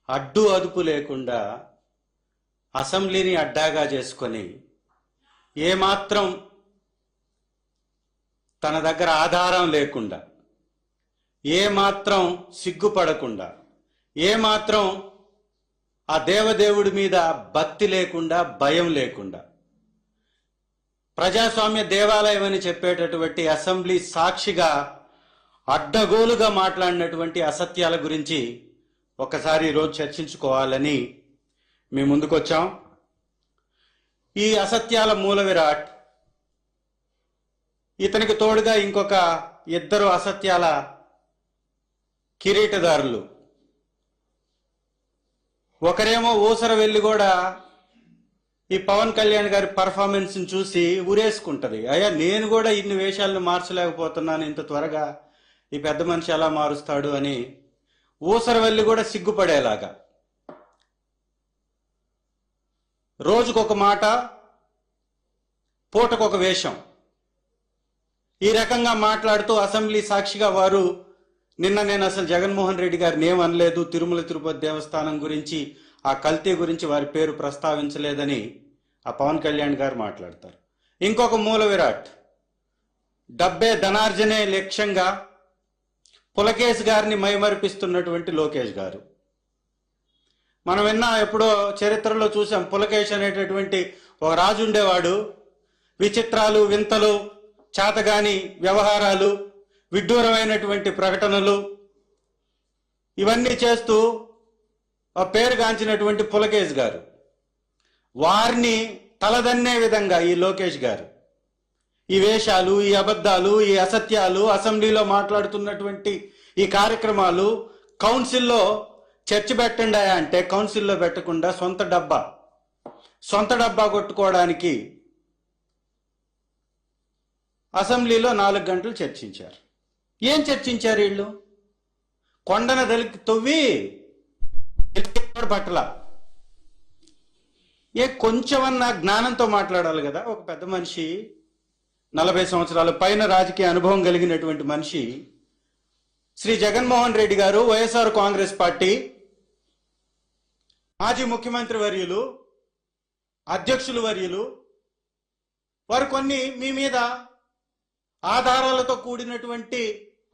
అడ్డు అదుపు లేకుండా అసెంబ్లీని అడ్డాగా చేసుకొని ఏమాత్రం తన దగ్గర ఆధారం లేకుండా, ఏమాత్రం సిగ్గుపడకుండా, ఏమాత్రం ఆ దేవదేవుడి మీద భక్తి లేకుండా, భయం లేకుండా ప్రజాస్వామ్య దేవాలయం అని చెప్పేటటువంటి అసెంబ్లీ సాక్షిగా అడ్డగోలుగా మాట్లాడినటువంటి అసత్యాల గురించి ఒకసారి ఈరోజు చర్చించుకోవాలని మేము ముందుకొచ్చాం. ఈ అసత్యాల మూల విరాట్, ఇతనికి తోడుగా ఇంకొక ఇద్దరు అసత్యాల కిరీటదారులు. ఒకరేమో ఊసర వెళ్ళి కూడా ఈ పవన్ కళ్యాణ్ గారి పర్ఫార్మెన్స్ని చూసి ఉరేసుకుంటది. అయ్యా, నేను కూడా ఇన్ని వేషాలను మార్చలేకపోతున్నాను, ఇంత త్వరగా ఈ పెద్ద మనిషి ఎలా మారుస్తాడు అని ఊసర వెళ్ళి కూడా సిగ్గుపడేలాగా రోజుకొక మాట, పూటకొక వేషం, ఈ రకంగా మాట్లాడుతూ అసెంబ్లీ సాక్షిగా వారు నేను అసలు జగన్మోహన్ రెడ్డి గారిని ఏమనలేదు, తిరుమల తిరుపతి దేవస్థానం గురించి, ఆ కల్తీ గురించి వారి పేరు ప్రస్తావించలేదని ఆ పవన్ కళ్యాణ్ గారు మాట్లాడతారు. ఇంకొక మూల విరాట్, డబ్బే ధనార్జనే లక్ష్యంగా పులకేశ్ గారిని మైమరిపిస్తున్నటువంటి లోకేష్ గారు. మనం విన్నా, ఎప్పుడో చరిత్రలో చూసాం, పులకేశ్ అనేటటువంటి ఒక రాజు ఉండేవాడు. విచిత్రాలు, వింతలు, చాతగాని వ్యవహారాలు, విడ్డూరమైనటువంటి ప్రకటనలు ఇవన్నీ చేస్తూ ఆ పేరుగాంచినటువంటి పులకేశ్ గారు, వారిని తలదన్నే విధంగా ఈ లోకేష్ గారు ఈ వేషాలు, ఈ అబద్ధాలు, ఈ అసత్యాలు, అసెంబ్లీలో మాట్లాడుతున్నటువంటి ఈ కార్యక్రమాలు, కౌన్సిల్లో చర్చ పెట్టండి అంటే కౌన్సిల్లో పెట్టకుండా సొంత డబ్బా కొట్టుకోవడానికి అసెంబ్లీలో 4 గంటలు చర్చించారు. ఏం చర్చించారు వీళ్ళు? కొండన దళికి తవ్వి పట్టల. కొంచెమన్నా జ్ఞానంతో మాట్లాడాలి కదా. ఒక పెద్ద మనిషి, 40 సంవత్సరాల పైన రాజకీయ అనుభవం కలిగినటువంటి మనిషి శ్రీ జగన్మోహన్ రెడ్డి గారు, వైఎస్ఆర్ కాంగ్రెస్ పార్టీ మాజీ ముఖ్యమంత్రి వర్యులు, అధ్యక్షులు వర్యులు, వారు కొన్ని మీ మీద ఆధారాలతో కూడినటువంటి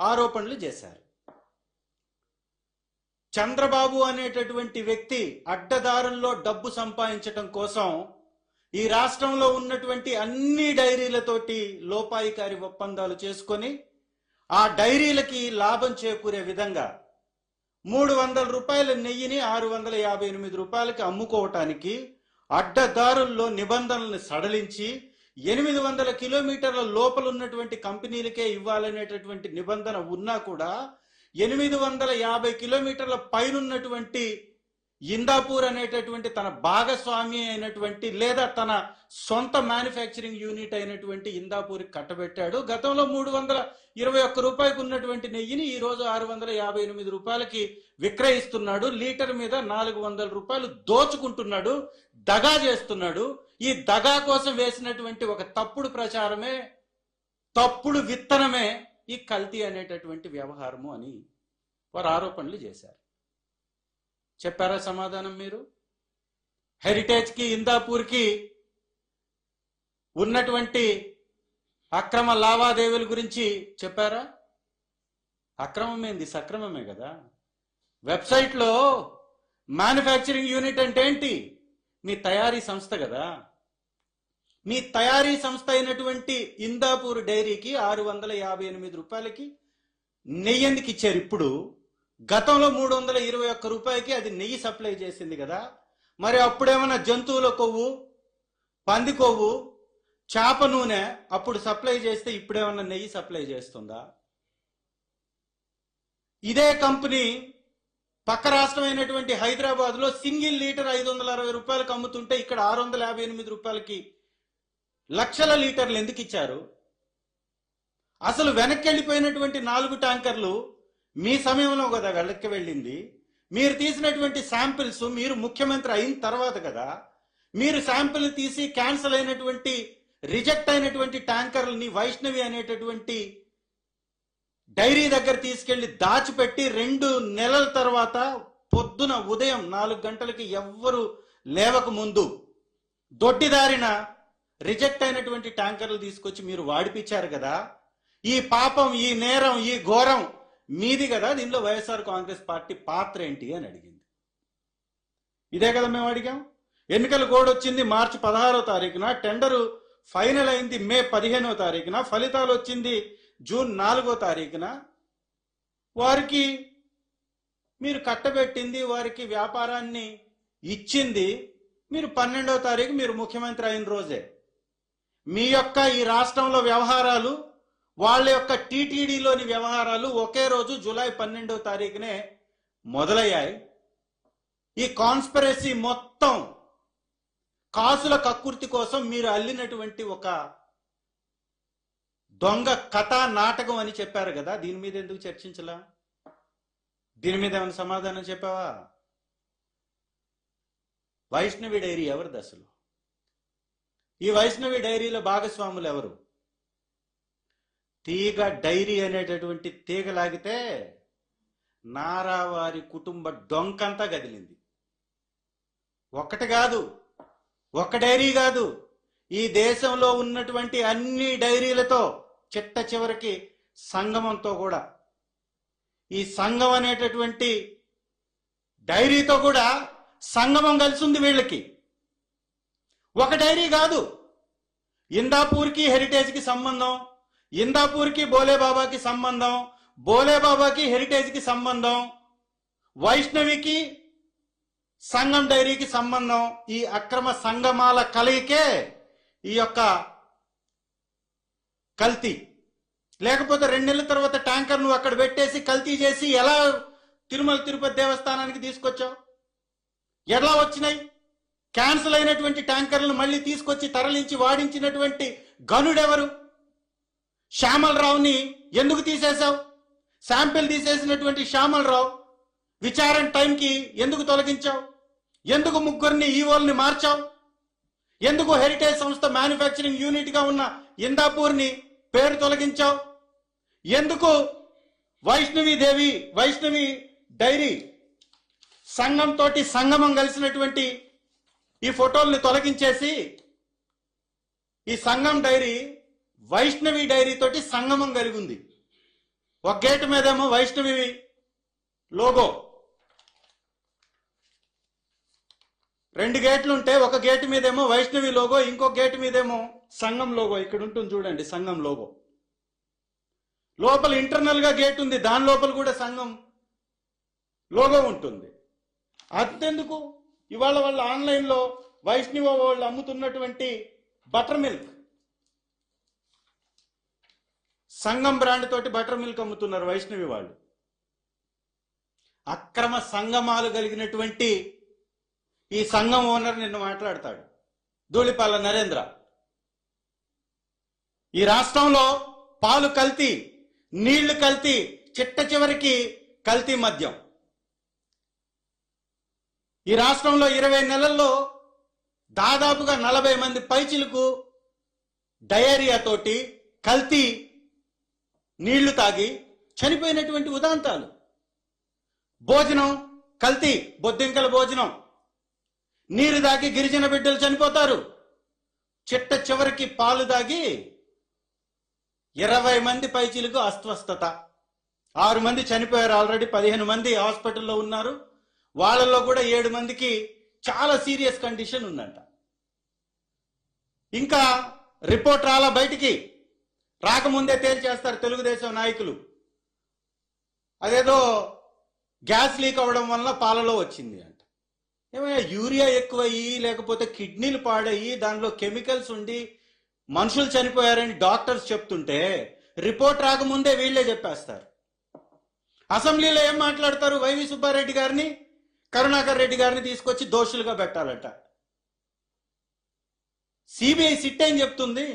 ఆరోపణలు చేశారు. చంద్రబాబు అనేటటువంటి వ్యక్తి అడ్డదారుల్లో డబ్బు సంపాదించటం కోసం ఈ రాష్ట్రంలో ఉన్నటువంటి అన్ని డైరీలతోటి లోపాయికారి ఒప్పందాలు చేసుకొని ఆ డైరీలకి లాభం చేకూరే విధంగా 300 రూపాయల నెయ్యిని 658 రూపాయలకి అమ్ముకోవటానికి అడ్డదారుల్లో నిబంధనలను సడలించి 800 కిలోమీటర్ల లోపల ఉన్నటువంటి కంపెనీలకే ఇవ్వాలనేటటువంటి నిబంధన ఉన్నా కూడా 850 కిలోమీటర్ల పైనున్నటువంటి ఇందాపూర్ అనేటటువంటి తన భాగస్వామి అయినటువంటి లేదా తన సొంత మ్యానుఫ్యాక్చరింగ్ యూనిట్ అయినటువంటి ఇందాపూర్కి కట్టబెట్టాడు. గతంలో 321 రూపాయలకు ఉన్నటువంటి నెయ్యిని ఈరోజు 658 రూపాయలకి విక్రయిస్తున్నాడు. లీటర్ మీద 400 రూపాయలు దోచుకుంటున్నాడు, దగా చేస్తున్నాడు. ఈ దగా కోసం వేసినటువంటి ఒక తప్పుడు ప్రచారమే, తప్పుడు విత్తనమే ఈ కల్తీ అనేటటువంటి వ్యవహారము అని వారు ఆరోపణలు చేశారు. చెప్పారా సమాధానం మీరు? హెరిటేజ్కి, ఇందాపూర్కి ఉన్నటువంటి అక్రమ లావాదేవీల గురించి చెప్పారా? అక్రమమేంది, సక్రమమే కదా. వెబ్సైట్లో మ్యానుఫ్యాక్చరింగ్ యూనిట్ అంటే ఏంటి? మీ తయారీ సంస్థ కదా. మీ తయారీ సంస్థ అయినటువంటి ఇందాపూర్ డైరీకి 658 రూపాయలకి నెయ్యి ఎందుకు ఇచ్చారు? ఇప్పుడు గతంలో 321 రూపాయలకి అది నెయ్యి సప్లై చేసింది కదా. మరి అప్పుడేమన్నా జంతువుల కొవ్వు, పంది కొవ్వు, చేప నూనె అప్పుడు సప్లై చేస్తే ఇప్పుడేమన్నా నెయ్యి సప్లై చేస్తుందా? ఇదే కంపెనీ పక్క రాష్ట్రమైనటువంటి హైదరాబాద్లో సింగిల్ లీటర్ 560 రూపాయలకు అమ్ముతుంటే ఇక్కడ 658 రూపాయలకి లక్షల లీటర్లు ఎందుకు ఇచ్చారు? అసలు వెనక్కి వెళ్ళిపోయినటువంటి 4 ట్యాంకర్లు మీ సమయంలో కదా వెనక్కి వెళ్ళింది. మీరు తీసినటువంటి శాంపిల్స్ మీరు ముఖ్యమంత్రి అయిన తర్వాత కదా. మీరు శాంపిల్ తీసి క్యాన్సిల్ అయినటువంటి, రిజెక్ట్ అయినటువంటి ట్యాంకర్లని వైష్ణవి అనేటటువంటి డైరీ దగ్గర తీసుకెళ్లి దాచిపెట్టి 2 నెలల తర్వాత పొద్దు పొద్దున ఉదయం 4 గంటలకి ఎవ్వరు లేవక ముందు దొడ్డిదారిన రిజెక్ట్ అయినటువంటి ట్యాంకర్లు తీసుకొచ్చి మీరు వాడిపించారు కదా, ఈ పాపం, ఈ నేరం, ఈ ఘోరం మీది కదా, దీనిలో వైఎస్ఆర్ కాంగ్రెస్ పార్టీ పాత్ర ఏంటి అని అడిగింది. ఇదే కదా మేము అడిగాం. ఎన్నికల కోడ్ వచ్చింది మార్చి 16వ తారీఖున, టెండరు ఫైనల్ అయింది మే 15వ తారీఖున, ఫలితాలు వచ్చింది జూన్ 4వ తారీఖున. వారికి మీరు కట్టబెట్టింది, వారికి వ్యాపారాన్ని ఇచ్చింది మీరు 12వ తారీఖు మీరు ముఖ్యమంత్రి అయిన రోజే. మీ యొక్క ఈ రాష్ట్రంలో వ్యవహారాలు, వాళ్ళ యొక్క టీటీడీలోని వ్యవహారాలు ఒకే రోజు జూలై 12వ తారీఖునే మొదలయ్యాయి. ఈ కాన్స్పిరసీ మొత్తం కాసుల కక్కుర్తి కోసం మీరు అల్లినటువంటి ఒక దొంగ కథా నాటకం అని చెప్పారు కదా, దీని మీద ఎందుకు చర్చించలా? దీని మీద ఏమైనా సమాధానం చెప్పావా? వైష్ణవి డైరీ ఎవరిది అసలు? ఈ వైష్ణవి డైరీలో భాగస్వాములు ఎవరు? తీగ డైరీ అనేటటువంటి తీగ లాగితే నారావారి కుటుంబ డొంకంతా కదిలింది. ఒక్కటి కాదు, ఒక్క డైరీ కాదు, ఈ దేశంలో ఉన్నటువంటి అన్ని డైరీలతో చిట్ట చివరికి సంగమంతో కూడా, ఈ సంగం అనేటటువంటి డైరీతో కూడా సంగమం కలిసి ఉంది వీళ్ళకి. ఒక డైరీ కాదు, ఇందాపూర్కి హెరిటేజ్కి సంబంధం, ఇందాపూర్కి బోలేబాబాకి సంబంధం, బోలేబాబాకి హెరిటేజ్కి సంబంధం, వైష్ణవికి సంగం డైరీకి సంబంధం. ఈ అక్రమ సంగమాల కలయికే ఈ యొక్క కల్తీ. లేకపోతే 2 నెలల తర్వాత ట్యాంకర్ నువ్వు అక్కడ పెట్టేసి కల్తీ చేసి ఎలా తిరుమల తిరుపతి దేవస్థానానికి తీసుకొచ్చావు? ఎలా వచ్చినాయి? క్యాన్సిల్ అయినటువంటి ట్యాంకర్లను మళ్ళీ తీసుకొచ్చి తరలించి వాడించినటువంటి గనుడెవరు? శ్యామలరావుని ఎందుకు తీసేశావు? శాంపిల్ తీసేసినటువంటి శ్యామలరావు విచారణ టైంకి ఎందుకు తొలగించావు? ఎందుకు 3 ఈవోల్ని మార్చావు? ఎందుకు హెరిటేజ్ సంస్థ మ్యానుఫ్యాక్చరింగ్ యూనిట్ గా ఉన్న ఇందాపూర్ని పేరు తొలగించావు? ఎందుకు వైష్ణవి డైరీ సంఘంతో సంగమం కలిసినటువంటి ఈ ఫోటోల్ని తొలగించేసి ఈ సంగం డైరీ వైష్ణవి డైరీ తోటి సంగమం కలిగి ఉంది. ఒక గేటు మీదేమో వైష్ణవి లోగో, 2 గేట్లు ఉంటే ఒక గేటు మీదేమో వైష్ణవి లోగో, ఇంకో గేటు మీదేమో సంఘం లోగో. ఇక్కడ ఉంటుంది చూడండి సంఘం లోగో. లోపల ఇంటర్నల్ గా గేట్ ఉంది, దాని లోపల కూడా సంఘం లోగో ఉంటుంది. అంతెందుకు, ఇవాళ వాళ్ళు ఆన్లైన్లో వైష్ణవి వాళ్ళు అమ్ముతున్నటువంటి బటర్ మిల్క్, సంఘం బ్రాండ్ తోటి బటర్ మిల్క్ అమ్ముతున్నారు వైష్ణవి వాళ్ళు. అక్రమ సంగమాలు కలిగినటువంటి ఈ సంఘం ఓనర్ నిన్ను మాట్లాడతాడు, ధూళిపాల నరేంద్ర. ఈ రాష్ట్రంలో పాలు కల్తీ, నీళ్లు కల్తీ, చిట్ట చివరికి కల్తీ మద్యం. ఈ రాష్ట్రంలో 20 నెలల్లో దాదాపుగా 40 మంది పైచిలకు డయేరియా తోటి కల్తీ నీళ్లు తాగి చనిపోయినటువంటి ఉదాంతాలు. భోజనం కల్తీ, బొద్దింకల భోజనం, నీరు దాగి గిరిజన బిడ్డలు చనిపోతారు. చిట్ట చివరికి పాలు దాగి 20 మంది పైచిలకు అస్వస్థత. 6 మంది చనిపోయారు ఆల్రెడీ, 15 మంది హాస్పిటల్లో ఉన్నారు. వాళ్ళల్లో కూడా 7 మందికి చాలా సీరియస్ కండిషన్ ఉందంట. ఇంకా రిపోర్ట్ రాలా బయటికి, రాకముందే తేల్చేస్తారు తెలుగుదేశం నాయకులు. అదేదో గ్యాస్ లీక్ అవ్వడం వల్ల పాలలో వచ్చింది అంట. ఏమైనా యూరియా ఎక్కువయ్యి లేకపోతే కిడ్నీలు పాడయ్యి దానిలో కెమికల్స్ ఉండి మనుషులు చనిపోయారని డాక్టర్స్ చెప్తుంటే రిపోర్ట్ రాకముందే వీళ్లే చెప్పేస్తారు. అసెంబ్లీలో ఏం మాట్లాడతారు? వైవి సుబ్బారెడ్డి గారిని, కరుణాకర్ రెడ్డి గారిని తీసుకొచ్చి దోషులుగా పెట్టాలట. సిబిఐ సిట్ ఏం చెప్తుంది?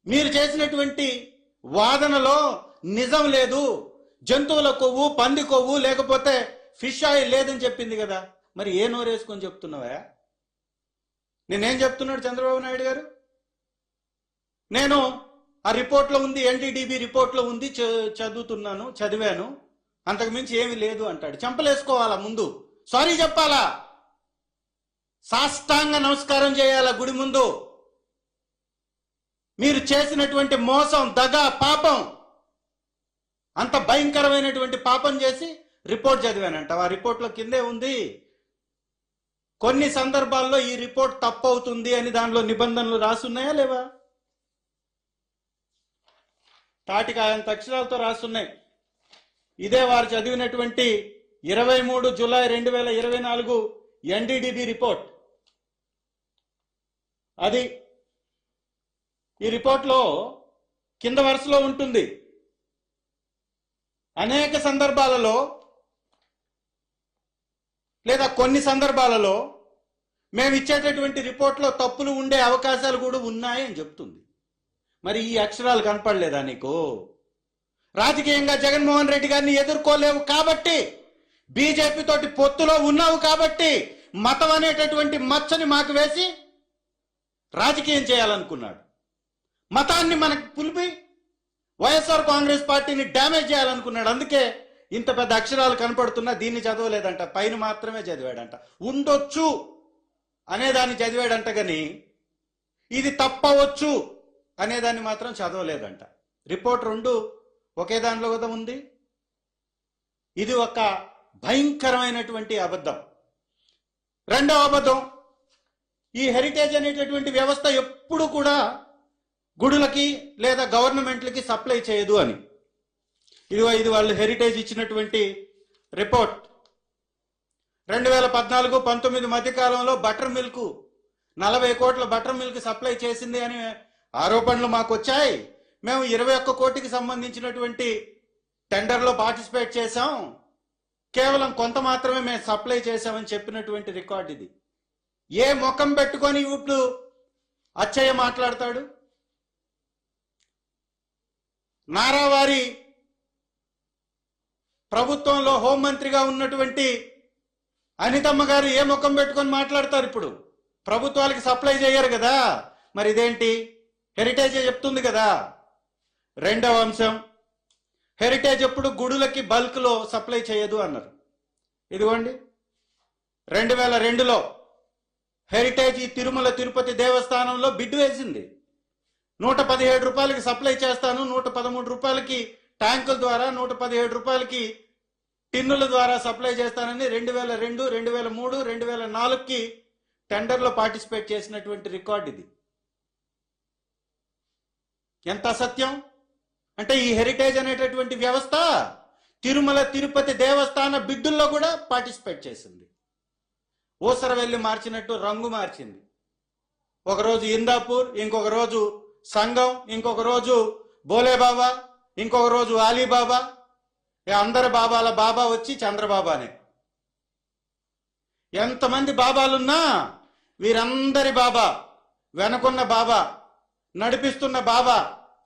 మీరు చేసినటువంటి వాదనలో నిజం లేదు, జంతువుల కొవ్వు, పంది కొవ్వు లేకపోతే ఫిష్ ఆయిల్ లేదని చెప్పింది కదా. మరి ఏ నోరేసుకొని చెప్తున్నావా? నేనేం చెప్తున్నాడు చంద్రబాబు నాయుడు గారు? నేను ఆ రిపోర్ట్లో ఉంది, ఎన్డీడీబీ రిపోర్ట్లో ఉంది, చదివాను. అంతకు మించి ఏమీ లేదు అంటాడు. చెంపలేసుకోవాలా, ముందు సారీ చెప్పాలా, సాష్టాంగ నమస్కారం చేయాలా గుడి ముందు. మీరు చేసినటువంటి మోసం, దగ, పాపం, అంత భయంకరమైనటువంటి పాపం చేసి రిపోర్ట్ చదివానంట. ఆ రిపోర్ట్లో కిందే ఉంది, కొన్ని సందర్భాల్లో ఈ రిపోర్ట్ తప్పు అవుతుంది అని దానిలో నిబంధనలు రాసున్నాయా లేవా? తాటికాయంత అక్షరాలతో రాసున్నాయి. ఇదే వారు చదివినటువంటి 23 జూలై 2024 ఎన్డీడీబీ రిపోర్ట్. అది ఈ రిపోర్ట్లో కింద వరుసలో ఉంటుంది. అనేక సందర్భాలలో లేదా కొన్ని సందర్భాలలో మేము ఇచ్చేటటువంటి రిపోర్ట్లో తప్పులు ఉండే అవకాశాలు కూడా ఉన్నాయి అని చెప్తుంది. మరి ఈ అక్షరాలు కనపడలేదా నీకు? రాజకీయంగా జగన్మోహన్ రెడ్డి గారిని ఎదుర్కోలేవు కాబట్టి, బీజేపీ తోటి పొత్తులో ఉన్నావు కాబట్టి మతం అనేటటువంటి మచ్చని మాకు వేసి రాజకీయం చేయాలనుకున్నాడు. మతాన్ని మనకు పులిపి వైఎస్ఆర్ కాంగ్రెస్ పార్టీని డ్యామేజ్ చేయాలనుకున్నాడు. అందుకే ఇంత పెద్ద అక్షరాలు కనపడుతున్నా దీన్ని చదవలేదంట, పైన మాత్రమే చదివాడంట. ఉండొచ్చు అనేదాన్ని చదివాడంట, కానీ ఇది తప్పవచ్చు అనేదాన్ని మాత్రం చదవలేదంట. రిపోర్ట్ రెండు ఒకే దానిలో కదా ఉంది. ఇది ఒక భయంకరమైనటువంటి అబద్ధం. రెండవ అబద్ధం, ఈ హెరిటేజ్ అనేటటువంటి వ్యవస్థ ఎప్పుడు కూడా గుడులకి లేదా గవర్నమెంట్లకి సప్లై చేయదు అని. ఇది వాళ్ళు హెరిటేజ్ ఇచ్చినటువంటి రిపోర్ట్. 2014-19 మధ్యకాలంలో బటర్ మిల్క్ 40 కోట్ల బటర్ మిల్క్ సప్లై చేసింది అని ఆరోపణలు మాకు వచ్చాయి. మేము 21 కోటికి సంబంధించినటువంటి టెండర్లో పార్టిసిపేట్ చేశాం, కేవలం కొంత మాత్రమే మేము సప్లై చేశామని చెప్పినటువంటి రికార్డు ఇది. ఏ ముఖం పెట్టుకొని ఇప్పుడు అచ్చయ్య మాట్లాడతాడు? నారావారి ప్రభుత్వంలో హోంమంత్రిగా ఉన్నటువంటి అనితమ్మ గారు ఏ ముఖం పెట్టుకొని మాట్లాడతారు? ఇప్పుడు ప్రభుత్వాలకి సప్లై చేయరు కదా, మరి ఇదేంటి? హెరిటేజ్ చెప్తుంది కదా. రెండవ అంశం, హెరిటేజ్ ఎప్పుడు గుడులకి బల్క్లో సప్లై చేయదు అన్నారు. ఇదిగోండి, 2002లో హెరిటేజ్ ఈ తిరుమల తిరుపతి దేవస్థానంలో బిడ్ వేసింది. 117 రూపాయలకి సప్లై చేస్తాను, 113 రూపాయలకి ట్యాంకుల ద్వారా, 117 రూపాయలకి టిన్నుల ద్వారా సప్లై చేస్తానని 2002, 2003, 2004కి టెండర్లో పార్టిసిపేట్ చేసినటువంటి రికార్డు ఇది. ఎంత అసత్యం అంటే, ఈ హెరిటేజ్ అనేటటువంటి వ్యవస్థ తిరుమల తిరుపతి దేవస్థాన బిడ్డుల్లో కూడా పార్టిసిపేట్ చేసింది. ఊసర వెళ్ళి మార్చినట్టు రంగు మార్చింది. ఒకరోజు ఇందాపూర్, ఇంకొక రోజు సంఘం, ఇంకొక రోజు బోలేబాబా, ఇంకొక రోజు అలీబాబా. అందరి బాబాల బాబా వచ్చి చంద్రబాబానే. ఎంతమంది బాబాలున్నా వీరందరి బాబా, వెనకున్న బాబా, నడిపిస్తున్న బాబా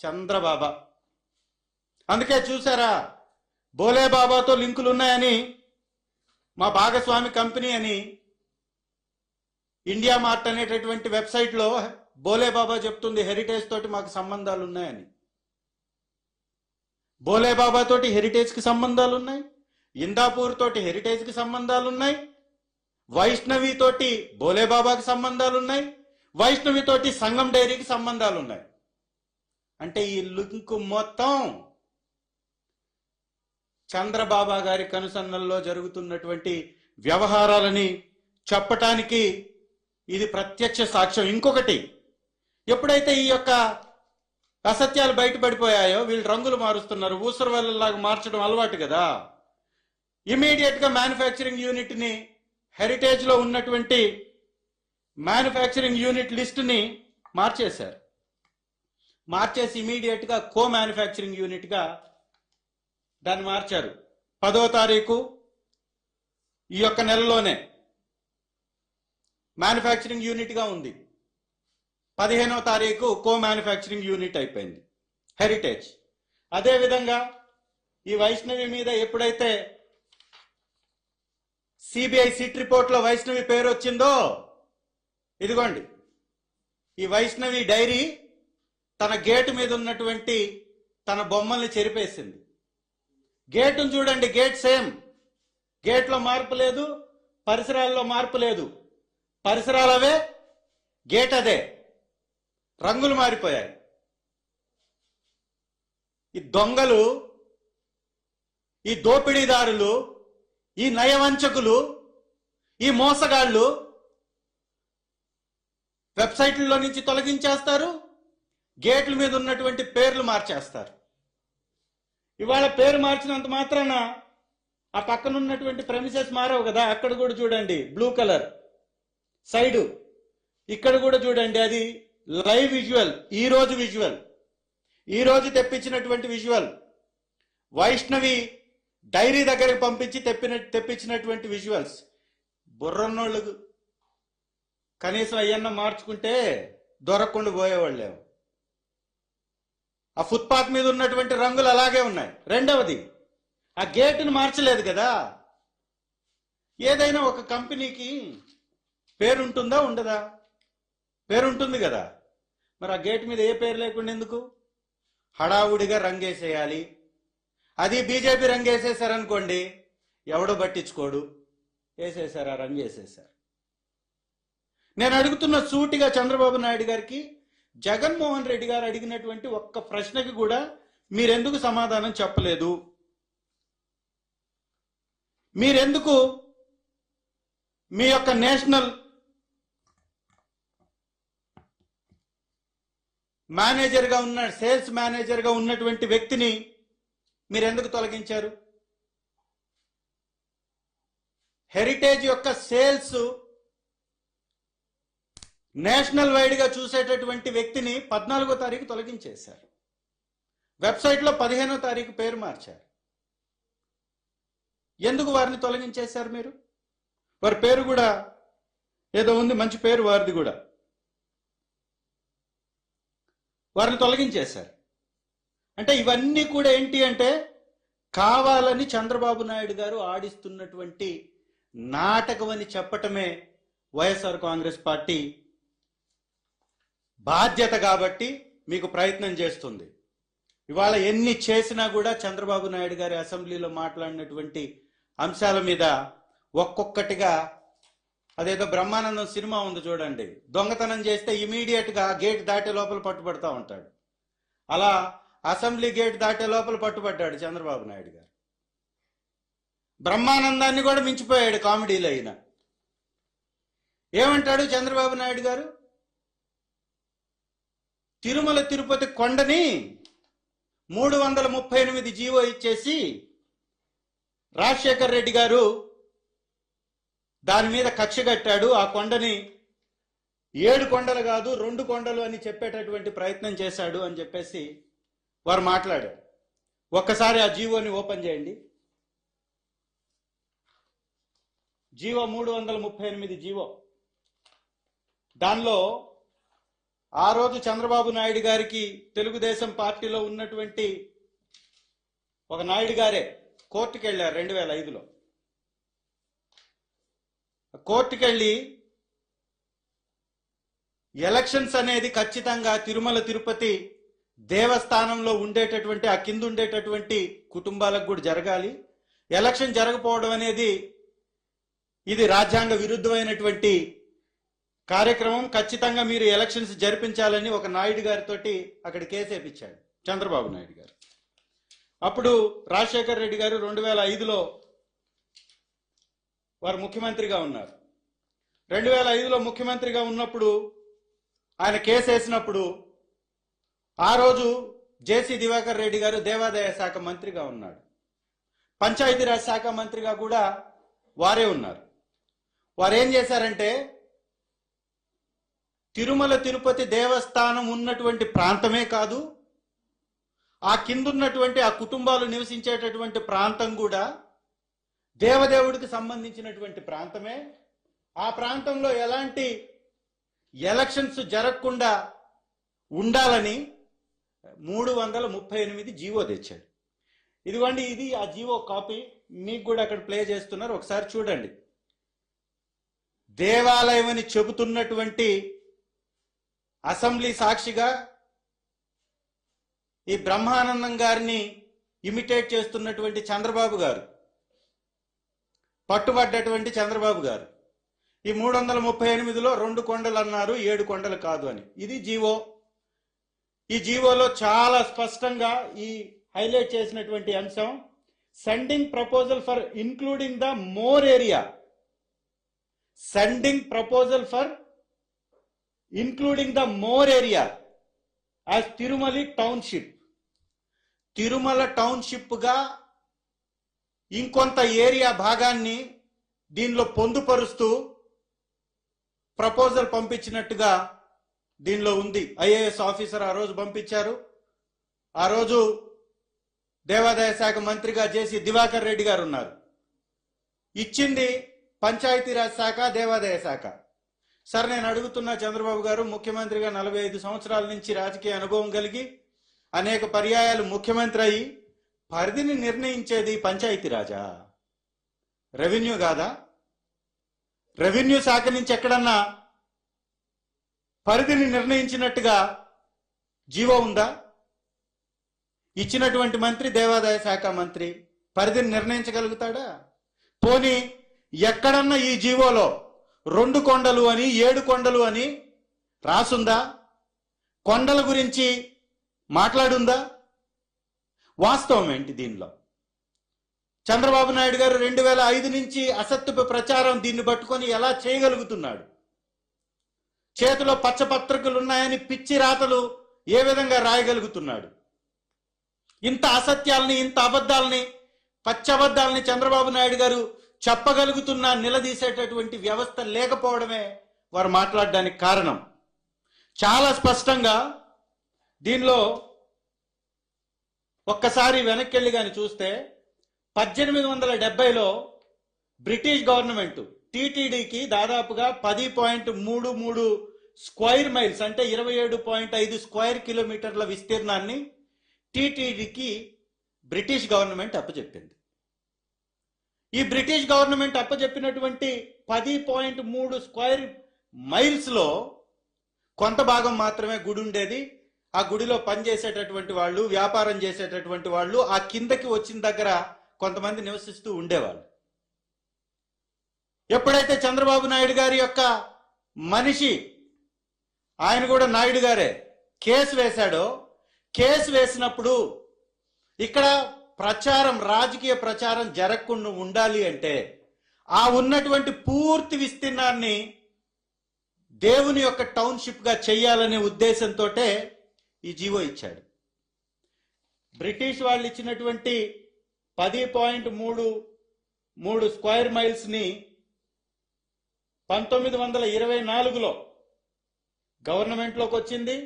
చంద్రబాబా. అందుకే చూసారా, బోలేబాబాతో లింకులు ఉన్నాయని మా భాగస్వామి కంపెనీ అని ఇండియా మార్ట్ అనేటటువంటి వెబ్సైట్లో బోలేబాబా చెప్తుంది, హెరిటేజ్ తోటి మాకు సంబంధాలు ఉన్నాయని. బోలేబాబా తోటి హెరిటేజ్కి సంబంధాలు ఉన్నాయి, ఇందాపూర్ తోటి హెరిటేజ్కి సంబంధాలు ఉన్నాయి, వైష్ణవి తోటి బోలేబాబాకి సంబంధాలు ఉన్నాయి, వైష్ణవి తోటి సంగం డైరీకి సంబంధాలు ఉన్నాయి. అంటే ఈ లింకు మొత్తం చంద్రబాబా గారి కనుసన్నల్లో జరుగుతున్నటువంటి వ్యవహారాలని చెప్పటానికి ఇది ప్రత్యక్ష సాక్ష్యం. ఇంకొకటి, ఎప్పుడైతే ఈ యొక్క అసత్యాలు బయటపడిపోయాయో, వీళ్ళు రంగులు మారుస్తున్నారు, ఊసర వల్లలాగా మార్చడం అలవాటు కదా. ఇమీడియట్ గా మ్యానుఫ్యాక్చరింగ్ యూనిట్ ని, హెరిటేజ్ లో ఉన్నటువంటి మ్యానుఫ్యాక్చరింగ్ యూనిట్ లిస్ట్ ని మార్చేశారు. మార్చేసి ఇమీడియట్ గా కో మ్యానుఫ్యాక్చరింగ్ యూనిట్ గా దాన్ని మార్చారు. 10వ తారీఖు ఈ యొక్క నెలలోనే మ్యానుఫ్యాక్చరింగ్ యూనిట్ గా ఉంది. 15వ తారీఖు కో మ్యానుఫ్యాక్చరింగ్ యూనిట్ అయిపోయింది హెరిటేజ్. అదేవిధంగా ఈ వైష్ణవి మీద ఎప్పుడైతే సిబిఐ సిట్ రిపోర్ట్ లో వైష్ణవి పేరు వచ్చిందో, ఇదిగోండి ఈ వైష్ణవి డైరీ తన గేటు మీద ఉన్నటువంటి తన బొమ్మల్ని చెరిపేసింది. గేటును చూడండి, గేట్ సేమ్, గేట్లో మార్పు లేదు, పరిసరాల్లో మార్పు లేదు. పరిసరాలు అవే, గేట్ అదే, రంగులు మారిపోయాయి. ఈ దొంగలు, ఈ దోపిడీదారులు, ఈ నయవంచకులు, ఈ మోసగాళ్ళు వెబ్సైట్లలో నుంచి తొలగించేస్తారు, గేట్ల మీద ఉన్నటువంటి పేర్లు మార్చేస్తారు. ఇవాళ పేరు మార్చినంత మాత్రాన ఆ పక్కన ఉన్నటువంటి ప్రెమిసెస్ మారవు కదా. అక్కడ కూడా చూడండి బ్లూ కలర్ సైడు, ఇక్కడ కూడా చూడండి అది లైవ్ విజువల్, ఈ రోజు తెప్పించినటువంటి విజువల్. వైష్ణవి డైరీ దగ్గరికి పంపించి తెప్పించినటువంటి విజువల్స్. బుర్రన్నోళ్ళు కనీసం అయ్యన్న మార్చుకుంటే దొరకకుండా పోయేవాళ్ళేమో. ఆ ఫుట్పాత్ మీద ఉన్నటువంటి రంగులు అలాగే ఉన్నాయి. రెండవది, ఆ గేటును మార్చలేదు కదా. ఏదైనా ఒక కంపెనీకి పేరుంటుందా ఉండదా? పేరుంటుంది కదా. మరి ఆ గేట్ మీద ఏ పేరు లేకుండా ఎందుకు? హడావుడిగా రంగేసేయాలి. అది బీజేపీ రంగేసేసారనుకోండి, ఎవడో పట్టించుకోడు, వేసేసారు, ఆ రంగు వేసేసారు. నేను అడుగుతున్న సూటిగా చంద్రబాబు నాయుడు గారికి, జగన్మోహన్ రెడ్డి గారు అడిగినటువంటి ఒక్క ప్రశ్నకి కూడా మీరెందుకు సమాధానం చెప్పలేదు? మీరెందుకు మీ యొక్క నేషనల్ మేనేజర్గా ఉన్న, సేల్స్ మేనేజర్గా ఉన్నటువంటి వ్యక్తిని మీరెందుకు తొలగించారు? హెరిటేజ్ యొక్క సేల్స్ నేషనల్ వైడ్ గా చూసేటటువంటి వ్యక్తిని 14వ తారీఖు తొలగించేశారు. వెబ్సైట్లో 15వ తారీఖు పేరు మార్చారు. ఎందుకు వారిని తొలగించేశారు మీరు? వారి పేరు కూడా ఏదో ఉంది, మంచి పేరు వారిది కూడా. వారిని తొలగించేశారు. అంటే ఇవన్నీ కూడా ఏంటి అంటే, కావాలని చంద్రబాబు నాయుడు గారు ఆడిస్తున్నటువంటి నాటకం అని చెప్పటమే వైఎస్ఆర్ కాంగ్రెస్ పార్టీ బాధ్యత. కాబట్టి మీకు ప్రయత్నం చేస్తుంది. ఇవాళ ఎన్ని చేసినా కూడా చంద్రబాబు నాయుడు గారి అసెంబ్లీలో మాట్లాడినటువంటి అంశాల మీద ఒక్కొక్కటిగా, అదేదో బ్రహ్మానందం సినిమా ఉంది చూడండి, దొంగతనం చేస్తే ఇమీడియట్ గా గేట్ దాటే లోపల పట్టుబడతా ఉంటాడు. అలా అసెంబ్లీ గేట్ దాటే లోపల పట్టుబడ్డాడు చంద్రబాబు నాయుడు గారు. బ్రహ్మానందాన్ని కూడా మించిపోయాడు కామెడీలో. అయిన ఏమంటాడు చంద్రబాబు నాయుడు గారు? తిరుమల తిరుపతి కొండని 338 జీవో ఇచ్చేసి రాజశేఖర్ రెడ్డి గారు దాని మీద కక్ష కట్టాడు. ఆ కొండని 7 కొండలు కాదు 2 కొండలు అని చెప్పేటటువంటి ప్రయత్నం చేశాడు అని చెప్పేసి వారు మాట్లాడారు. ఒక్కసారి ఆ జీవోని ఓపెన్ చేయండి. GO 338 GO. దానిలో ఆ రోజు చంద్రబాబు నాయుడు గారికి తెలుగుదేశం పార్టీలో ఉన్నటువంటి ఒక నాయుడు గారే కోర్టుకు వెళ్ళారు 2005లో. కోర్టుకెళ్ళి ఎలక్షన్స్ అనేది ఖచ్చితంగా తిరుమల తిరుపతి దేవస్థానంలో ఉండేటటువంటి, ఆ కింద ఉండేటటువంటి కుటుంబాలకు కూడా జరగాలి. ఎలక్షన్ జరగకపోవడం అనేది ఇది రాజ్యాంగ విరుద్ధమైనటువంటి కార్యక్రమం. ఖచ్చితంగా మీరు ఎలక్షన్స్ జరిపించాలని ఒక నాయుడు గారితో అక్కడ కేసు వేయించాడు చంద్రబాబు నాయుడు గారు. అప్పుడు రాజశేఖర్ రెడ్డి గారు 2005లో వారు ముఖ్యమంత్రిగా ఉన్నారు. 2005లో ముఖ్యమంత్రిగా ఉన్నప్పుడు ఆయన కేసు వేసినప్పుడు ఆ రోజు జేసీ దివాకర్ రెడ్డి గారు దేవాదాయ శాఖ మంత్రిగా ఉన్నాడు. పంచాయతీరాజ్ శాఖ మంత్రిగా కూడా వారే ఉన్నారు. వారు ఏం చేశారంటే, తిరుమల తిరుపతి దేవస్థానం ఉన్నటువంటి ప్రాంతమే కాదు, ఆ కిందున్నటువంటి ఆ కుటుంబాలు నివసించేటటువంటి ప్రాంతం కూడా దేవదేవుడికి సంబంధించినటువంటి ప్రాంతమే. ఆ ప్రాంతంలో ఎలాంటి ఎలక్షన్స్ జరగకుండా ఉండాలని 338 జీవో తెచ్చాడు. ఇదిగోండి, ఇది ఆ జీవో కాపీ. మీకు కూడా అక్కడ ప్లే చేస్తున్నారు, ఒకసారి చూడండి. దేవాలయం అని చెబుతున్నటువంటి అసెంబ్లీ సాక్షిగా ఈ బ్రహ్మానందం గారిని ఇమిటేట్ చేస్తున్నటువంటి చంద్రబాబు గారు, పట్టుబడ్డటువంటి చంద్రబాబు గారు ఈ 338లో 2 కొండలు అన్నారు, 7 కొండలు కాదు అని. ఇది జీవో. ఈ జీవోలో చాలా స్పష్టంగా ఈ హైలైట్ చేసినటువంటి అంశం, sending proposal for including the more area, sending proposal for including the more area as Tirumala township. Tirumala township గా ఇంకొంత ఏరియా భాగాన్ని దీనిలో పొందుపరుస్తూ ప్రపోజల్ పంపించినట్టుగా దీనిలో ఉంది. ఐఏఎస్ ఆఫీసర్ ఆ రోజు పంపించారు. ఆ రోజు దేవాదాయ శాఖ మంత్రిగా జేసీ దివాకర్ రెడ్డి గారు ఉన్నారు. ఇచ్చింది పంచాయతీరాజ్ శాఖ, దేవాదాయ శాఖ. సార్, నేను అడుగుతున్నా, చంద్రబాబు గారు ముఖ్యమంత్రిగా 45 సంవత్సరాల నుంచి రాజకీయ అనుభవం కలిగి అనేక పర్యాయాలు ముఖ్యమంత్రి అయి పరిధిని నిర్ణయించేది పంచాయతీరాజా, రెవెన్యూ కాదా? రెవెన్యూ శాఖ నుంచి ఎక్కడన్నా పరిధిని నిర్ణయించినట్టుగా జీవో ఉందా? ఇచ్చినటువంటి మంత్రి దేవాదాయ శాఖ మంత్రి పరిధిని నిర్ణయించగలుగుతాడా? పోనీ ఎక్కడన్నా ఈ జీవోలో 2 కొండలు అని 7 కొండలు అని రాసుందా? కొండల గురించి మాట్లాడుందా? వాస్తవం ఏంటి దీనిలో? చంద్రబాబు నాయుడు గారు 2005 నుంచి అసత్యపు ప్రచారం దీన్ని పట్టుకొని ఎలా చేయగలుగుతున్నాడు? చేతిలో పచ్చపత్రికలు ఉన్నాయని పిచ్చి రాతలు ఏ విధంగా రాయగలుగుతున్నాడు? ఇంత అసత్యాలని, ఇంత అబద్ధాలని, పచ్చబద్ధాలని చంద్రబాబు నాయుడు గారు చెప్పగలుగుతున్నా నిలదీసేటటువంటి వ్యవస్థ లేకపోవడమే వారు మాట్లాడడానికి కారణం. చాలా స్పష్టంగా దీనిలో ఒక్కసారి వెనక్కి వెళ్ళి కానీ చూస్తే 1870లో బ్రిటిష్ గవర్నమెంట్ టీటీడీకి దాదాపుగా 10.33 స్క్వేర్ మైల్స్ అంటే 27.5 స్క్వేర్ కిలోమీటర్ల విస్తీర్ణాన్ని టీటీడీకి బ్రిటిష్ గవర్నమెంట్ అప్పచెప్పింది. ఈ బ్రిటిష్ గవర్నమెంట్ అప్పచెప్పినటువంటి 10.3 స్క్వేర్ మైల్స్ లో కొంత భాగం మాత్రమే గుడి ఉండేది. ఆ గుడిలో పనిచేసేటటువంటి వాళ్ళు, వ్యాపారం చేసేటటువంటి వాళ్ళు ఆ కిందకి వచ్చిన దగ్గర కొంతమంది నివసిస్తూ ఉండేవాళ్ళు. ఎప్పుడైతే చంద్రబాబు నాయుడు గారి యొక్క మనిషి, ఆయన కూడా నాయుడు గారే, కేసు వేశాడో, కేసు వేసినప్పుడు ఇక్కడ ప్రచారం, రాజకీయ ప్రచారం జరగకుండా ఉండాలి అంటే ఆ ఉన్నటువంటి పూర్తి విస్తీర్ణాన్ని దేవుని యొక్క టౌన్షిప్ గా చేయాలనే ఉద్దేశంతో ఈ జీవో ఇచ్చాడు. బ్రిటిష్ వాళ్ళు ఇచ్చినటువంటి 10.33 స్క్వేర్ మైల్స్ ని 1924లో గవర్నమెంట్లోకి వచ్చింది.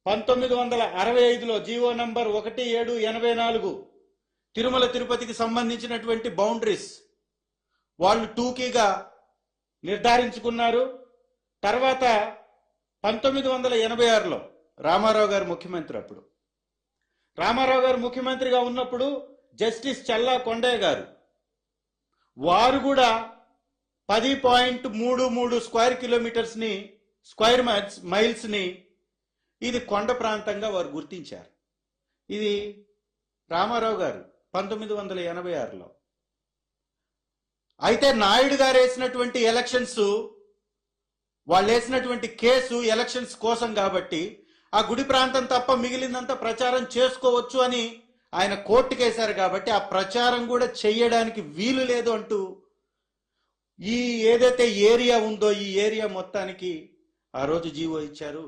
1965లో జీవో నంబర్ 1784 తిరుమల తిరుపతికి సంబంధించినటువంటి బౌండరీస్ వాళ్ళు టూకీగా నిర్ధారించుకున్నారు. తర్వాత 1986లో రామారావు గారు ముఖ్యమంత్రి. అప్పుడు రామారావు గారు ముఖ్యమంత్రిగా ఉన్నప్పుడు జస్టిస్ చల్లా కొండయ్య గారు వారు కూడా 10.33 స్క్వేర్ కిలోమీటర్స్ ని, స్క్వేర్ మైల్స్ ని ఇది కొండ ప్రాంతంగా వారు గుర్తించారు. ఇది రామారావు గారు 1986లో. అయితే నాయుడు గారు వేసినటువంటి ఎలక్షన్స్, వాళ్ళు వేసినటువంటి కేసు ఎలక్షన్స్ కోసం కాబట్టి ఆ గుడి ప్రాంతం తప్ప మిగిలినంత ప్రచారం చేసుకోవచ్చు అని ఆయన కోర్టుకేశారు. కాబట్టి ఆ ప్రచారం కూడా చెయ్యడానికి వీలు లేదు అంటూ ఈ ఏదైతే ఏరియా ఉందో ఈ ఏరియా మొత్తానికి ఆ రోజు జీవో ఇచ్చారు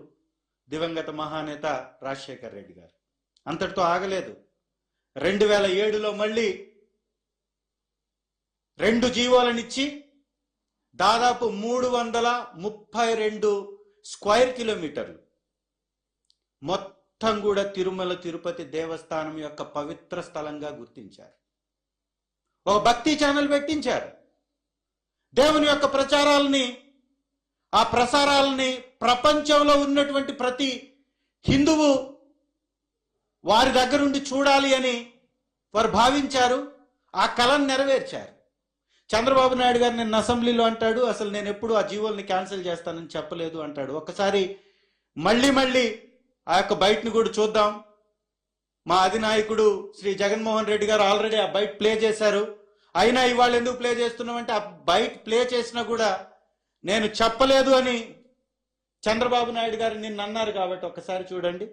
దివంగత మహానేత రాజశేఖర్ రెడ్డి గారు. అంతటితో ఆగలేదు. 2007లో మళ్ళీ 2 జీవోలనిచ్చి దాదాపు 332 స్క్వేర్ కిలోమీటర్లు మొత్తం కూడా తిరుమల తిరుపతి దేవస్థానం యొక్క పవిత్ర స్థలంగా గుర్తించారు. ఒక భక్తి ఛానల్ పెట్టించారు. దేవుని యొక్క ప్రచారాలని, ఆ ప్రసారాలని ప్రపంచంలో ఉన్నటువంటి ప్రతి హిందువు వారి దగ్గరుండి చూడాలి అని వారు భావించారు. ఆ కళను నెరవేర్చారు. చంద్రబాబు నాయుడు గారు నిన్న అసెంబ్లీలో అంటాడు, అసలు నేను ఎప్పుడు ఆ జీవోల్ని క్యాన్సిల్ చేస్తానని చెప్పలేదు అంటాడు. ఒకసారి మళ్ళీ ఆ యొక్క బయటని కూడా చూద్దాం. మా అధినాయకుడు శ్రీ జగన్మోహన్ రెడ్డి గారు ఆల్రెడీ ఆ బైట్ ప్లే చేశారు. అయినా ఇవాళ ఎందుకు ప్లే చేస్తున్నామంటే ఆ బైట్ ప్లే చేసినా కూడా నేను చెప్పలేదు అని చంద్రబాబు నాయుడు గారు నిన్న అన్నారు కాబట్టి ఒక్కసారి చూడండి.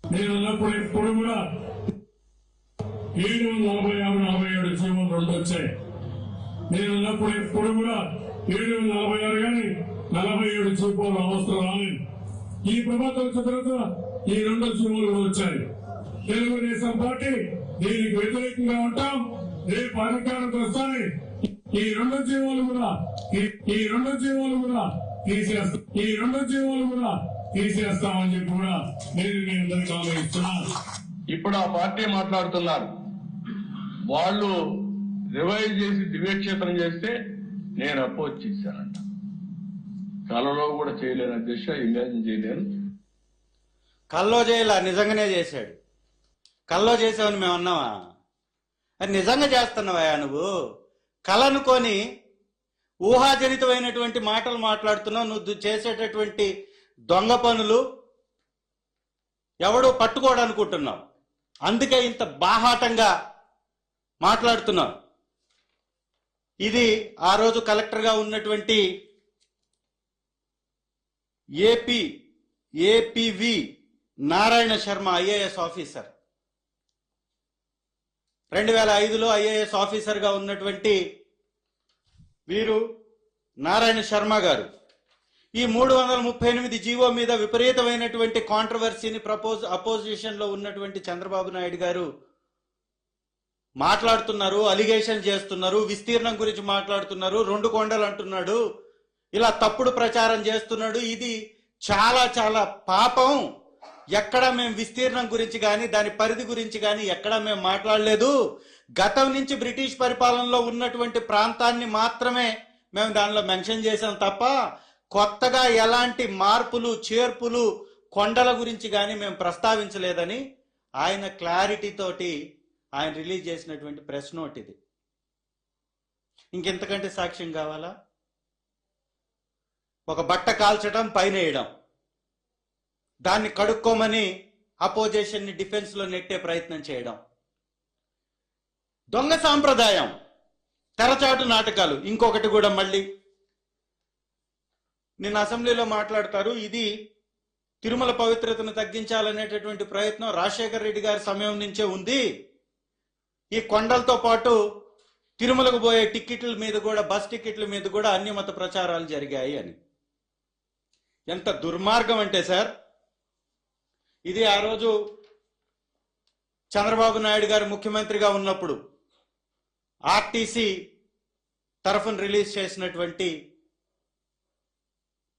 నేను అన్నప్పుడు ఇప్పుడు కూడా 746 జీవోలు 2 వచ్చాయి. నేను అన్నప్పుడు ఇప్పుడు కూడా 746 కానీ 47 జీవోలు అవసరం రాలేదు. ఈ ప్రభుత్వం వచ్చిన తర్వాత ఈ 2 జీవోలు కూడా వచ్చాయి. తెలుగుదేశం పార్టీ దీనికి వ్యతిరేకంగా ఉంటాం. రేపు అధికారంతో వస్తాయి ఈ 2 జీవోలు కూడా తీసేస్తామని చెప్పి కూడా నేను మీ అందరికీ ఆలోచిస్తున్నాను. ఇప్పుడు ఆ పార్టీ మాట్లాడుతున్నారు, వాళ్ళు రివైజ్ చేసి దివ్యక్షేత్రం చేస్తే నేను అపోజ్ చేశానంట. కలలో కూడా చేయలేని అధ్యక్ష, ఇమాజిన్ చేయలేను. కల్లో చేయాల, నిజంగానే చేశాడు. కల్లో చేసావని మేము అన్నావా? అది నిజంగా చేస్తున్నావా నువ్వు? కళ అనుకొని ఊహాజనితమైనటువంటి మాటలు మాట్లాడుతున్నావు. నువ్వు చేసేటటువంటి దొంగ పనులు ఎవడో పట్టుకోవడానుకుంటున్నావు. అందుకే ఇంత బాహాటంగా మాట్లాడుతున్నావు. ఇది ఆ రోజు కలెక్టర్గా ఉన్నటువంటి A P V Narayana Sharma IAS officer, 2005లో ఐఏఎస్ ఆఫీసర్గా ఉన్నటువంటి వీరు నారాయణ శర్మ గారు ఈ 338 జీవో మీద విపరీతమైనటువంటి కాంట్రవర్సీని అపోజిషన్ లో ఉన్నటువంటి చంద్రబాబు నాయుడు గారు మాట్లాడుతున్నారు, అలిగేషన్ చేస్తున్నారు, విస్తీర్ణం గురించి మాట్లాడుతున్నారు, 2 కొండలు అంటున్నాడు, ఇలా తప్పుడు ప్రచారం చేస్తున్నాడు. ఇది చాలా చాలా పాపం. ఎక్కడ మేము విస్తీర్ణం గురించి కానీ దాని పరిధి గురించి కానీ ఎక్కడ మేము మాట్లాడలేదు. గతం నుంచి బ్రిటిష్ పరిపాలనలో ఉన్నటువంటి ప్రాంతాన్ని మాత్రమే మేము దానిలో మెన్షన్ చేసాం తప్ప కొత్తగా ఎలాంటి మార్పులు చేర్పులు కొండల గురించి కానీ మేము ప్రస్తావించలేదని ఆయన క్లారిటీ తోటి ఆయన రిలీజ్ చేసినటువంటి ప్రెస్ నోట్ ఇది. ఇంకెంతకంటే సాక్ష్యం కావాలా? ఒక బట్ట కాల్చడం, పైన వేయడం, దాన్ని కడుక్కోమని అపోజిషన్ ని డిఫెన్స్ లో నెట్టే ప్రయత్నం చేయడం, దొంగ సాంప్రదాయం, తెరచాటు నాటకాలు. ఇంకొకటి కూడా మళ్ళీ నిన్న అసెంబ్లీలో మాట్లాడతారు, ఇది తిరుమల పవిత్రతను తగ్గించాలనేటటువంటి ప్రయత్నం రాజశేఖర రెడ్డి గారి సమయం నుంచే ఉంది. ఈ కొండలతో పాటు తిరుమలకు పోయే టిక్కెట్ల మీద కూడా, బస్ టిక్కెట్ల మీద కూడా అన్యమత ప్రచారాలు జరిగాయి అని. ఎంత దుర్మార్గం అంటే సార్, ఇది ఆ రోజు చంద్రబాబు నాయుడు గారు ముఖ్యమంత్రిగా ఉన్నప్పుడు ఆర్టీసీ తరఫున రిలీజ్ చేసినటువంటి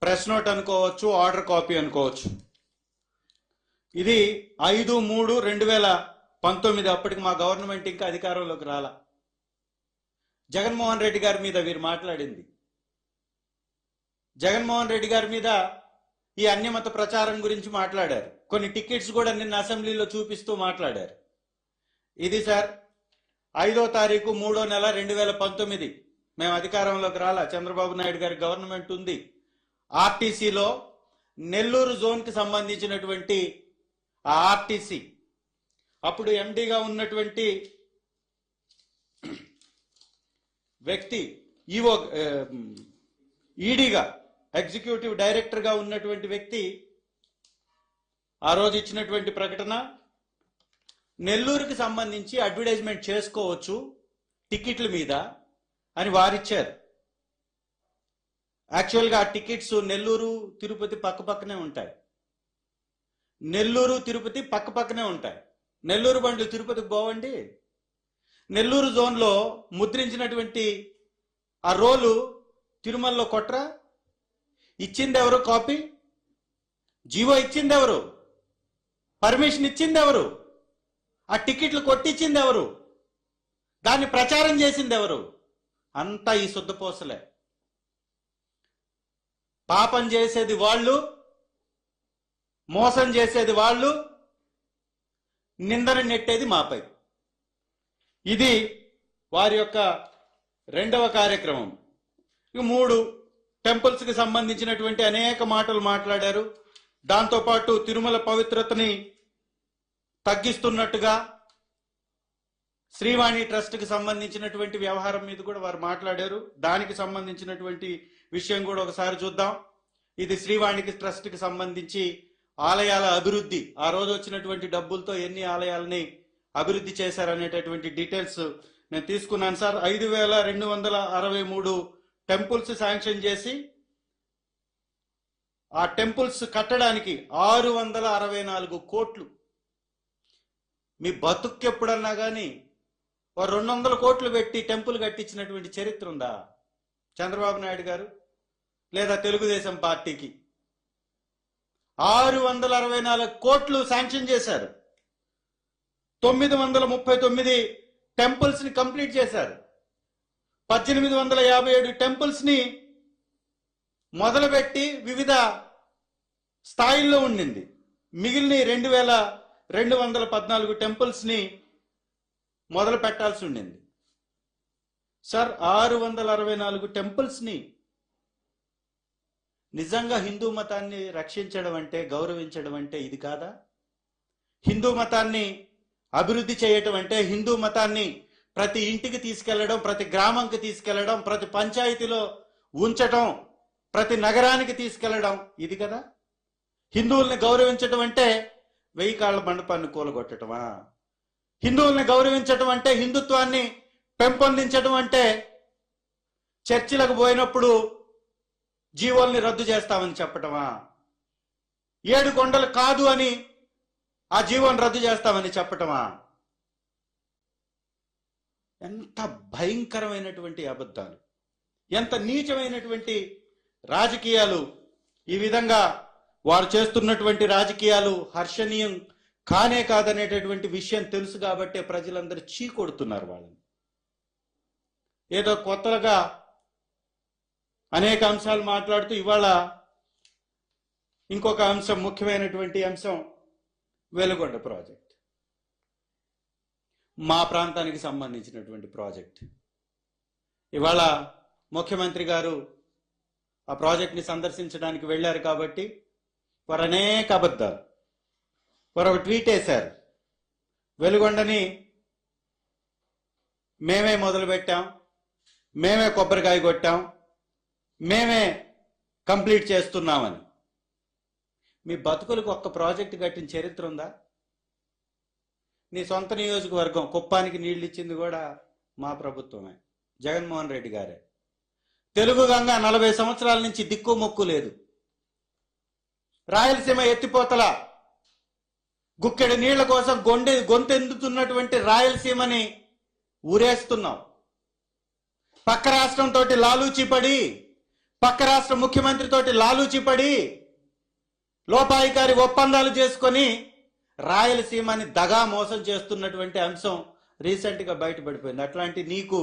ప్రెస్ నోట్ అనుకోవచ్చు, ఆర్డర్ కాపీ అనుకోవచ్చు. ఇది 5/3/2019. అప్పటికి మా గవర్నమెంట్ ఇంకా అధికారంలోకి రాలా. జగన్మోహన్ రెడ్డి గారి మీద వీరు మాట్లాడింది. జగన్మోహన్ రెడ్డి గారి మీద ఈ అన్యమత ప్రచారం గురించి మాట్లాడారు. కొన్ని టికెట్స్ కూడా నిన్న అసెంబ్లీలో చూపిస్తూ మాట్లాడారు. ఇది సార్ 5వ తారీఖు 3వ నెల 2019. మేము అధికారంలోకి రాలా, చంద్రబాబు నాయుడు గారి గవర్నమెంట్ ఉంది. ఆర్టీసీలో నెల్లూరు జోన్కి సంబంధించినటువంటి ఆ ఆర్టీసీ అప్పుడు ఎండీగా ఉన్నటువంటి వ్యక్తి, ఈడీగా ఎగ్జిక్యూటివ్ డైరెక్టర్గా ఉన్నటువంటి వ్యక్తి ఆ రోజు ఇచ్చినటువంటి ప్రకటన, నెల్లూరుకి సంబంధించి అడ్వర్టైజ్మెంట్ చేసుకోవచ్చు టికెట్ల మీద అని వారిచ్చారు. యాక్చువల్గా ఆ టికెట్స్ నెల్లూరు తిరుపతి పక్కపక్కనే ఉంటాయి. నెల్లూరు తిరుపతి పక్కపక్కనే ఉంటాయి. నెల్లూరు బండ్లు తిరుపతికి పోవండి. నెల్లూరు జోన్లో ముద్రించినటువంటి ఆ రోలు తిరుమలలో కొట్రా. ఇచ్చింది ఎవరు? కాపీ. జీవో ఇచ్చింది ఎవరు? పర్మిషన్ ఇచ్చింది ఎవరు? ఆ టికెట్లు కొట్టించింది ఎవరు? దాన్ని ప్రచారం చేసింది ఎవరు? అంతా ఈ శుద్ధపోసలే. పాపం చేసేది వాళ్ళు, మోసం చేసేది వాళ్ళు, నిందన నెట్టేది మాపై. ఇది వారి యొక్క 2వ కార్యక్రమం. 3 టెంపుల్స్ కి సంబంధించినటువంటి అనేక మాటలు మాట్లాడారు. దాంతోపాటు తిరుమల పవిత్రతని తగ్గిస్తున్నట్టుగా శ్రీవాణి ట్రస్ట్కి సంబంధించినటువంటి వ్యవహారం మీద కూడా వారు మాట్లాడారు. దానికి సంబంధించినటువంటి విషయం కూడా ఒకసారి చూద్దాం. ఇది శ్రీవాణికి ట్రస్ట్కి సంబంధించి ఆలయాల అభివృద్ధి, ఆ రోజు వచ్చినటువంటి డబ్బులతో ఎన్ని ఆలయాలని అభివృద్ధి చేశారనేటటువంటి డీటెయిల్స్ నేను తీసుకున్నాను సార్. 5263 టెంపుల్స్ శాంక్షన్ చేసి ఆ టెంపుల్స్ కట్టడానికి 664 కోట్లు. మీ బతుక్కి ఎప్పుడన్నా కానీ 200 కోట్లు పెట్టి టెంపుల్ కట్టించినటువంటి చరిత్ర ఉందా చంద్రబాబు నాయుడు గారు లేదా తెలుగుదేశం పార్టీకి? 664 కోట్లు శాంక్షన్ చేశారు. 939 టెంపుల్స్ ని కంప్లీట్ చేశారు. 1857 టెంపుల్స్ ని మొదలుపెట్టి వివిధ స్థాయిల్లో ఉండింది. మిగిలిన 2214 టెంపుల్స్ ని మొదలు పెట్టాల్సి ఉండింది. సార్ 664 టెంపుల్స్ ని నిజంగా హిందూ మతాన్ని రక్షించడం అంటే, గౌరవించడం అంటే ఇది కాదా? హిందూ మతాన్ని అభివృద్ధి చేయటం అంటే, హిందూ మతాన్ని ప్రతి ఇంటికి తీసుకెళ్లడం, ప్రతి గ్రామంకి తీసుకెళ్లడం, ప్రతి పంచాయతీలో ఉంచటం, ప్రతి నగరానికి తీసుకెళ్లడం ఇది కదా? హిందువుల్ని గౌరవించటం అంటే 1000 కాళ్ల మండపాన్ని కూలగొట్టటమా? హిందువుల్ని గౌరవించటం అంటే, హిందుత్వాన్ని పెంపొందించడం అంటే చర్చిలకు పోయినప్పుడు జీవోల్ని రద్దు చేస్తామని చెప్పటమా? 7 కొండలు కాదు అని ఆ జీవోని రద్దు చేస్తామని చెప్పటమా? ఎంత భయంకరమైనటువంటి అబద్ధాలు, ఎంత నీచమైనటువంటి రాజకీయాలు! ఈ విధంగా వారు చేస్తున్నటువంటి రాజకీయాలు హర్షణీయం కానే కాదనేటటువంటి విషయం తెలుసు కాబట్టే ప్రజలందరూ చీకొడుతున్నారు వాళ్ళని. ఏదో కొత్తగా అనేక అంశాలు మాట్లాడుతూ ఇవాళ ఇంకొక అంశం, ముఖ్యమైనటువంటి అంశం వెలుగొండ ప్రాజెక్ట్, మా ప్రాంతానికి సంబంధించినటువంటి ప్రాజెక్ట్. ఇవాళ ముఖ్యమంత్రి గారు ఆ ప్రాజెక్ట్ని సందర్శించడానికి వెళ్ళారు కాబట్టి వారు అనేక అబద్ధాలు, వారు ఒక ట్వీట్ వేశారు. వెలుగొండని మేమే మొదలుపెట్టాం, మేమే కొబ్బరికాయ కొట్టాం, మేమే కంప్లీట్ చేస్తున్నామని. మీ బతుకులకు ఒక్క ప్రాజెక్టు కట్టిన చరిత్ర ఉందా? నీ సొంత నియోజకవర్గం కుప్పానికి నీళ్లు ఇచ్చింది కూడా మా ప్రభుత్వమే, జగన్మోహన్ రెడ్డి గారే. తెలుగు గంగ 40 సంవత్సరాల నుంచి దిక్కు మొక్కు లేదు. రాయలసీమ ఎత్తిపోతల గుక్కెడి నీళ్ల కోసం గొంతెందుతున్నటువంటి రాయలసీమని ఊరేస్తున్నాం. పక్క రాష్ట్రంతో లాలూచిపడి, పక్క రాష్ట్ర ముఖ్యమంత్రితోటి లాలూచిపడి లోపాయికారి ఒప్పందాలు చేసుకొని రాయలసీమని దగా మోసం చేస్తున్నటువంటి అంశం రీసెంట్ గా బయటపడిపోయింది. అట్లాంటి నీకు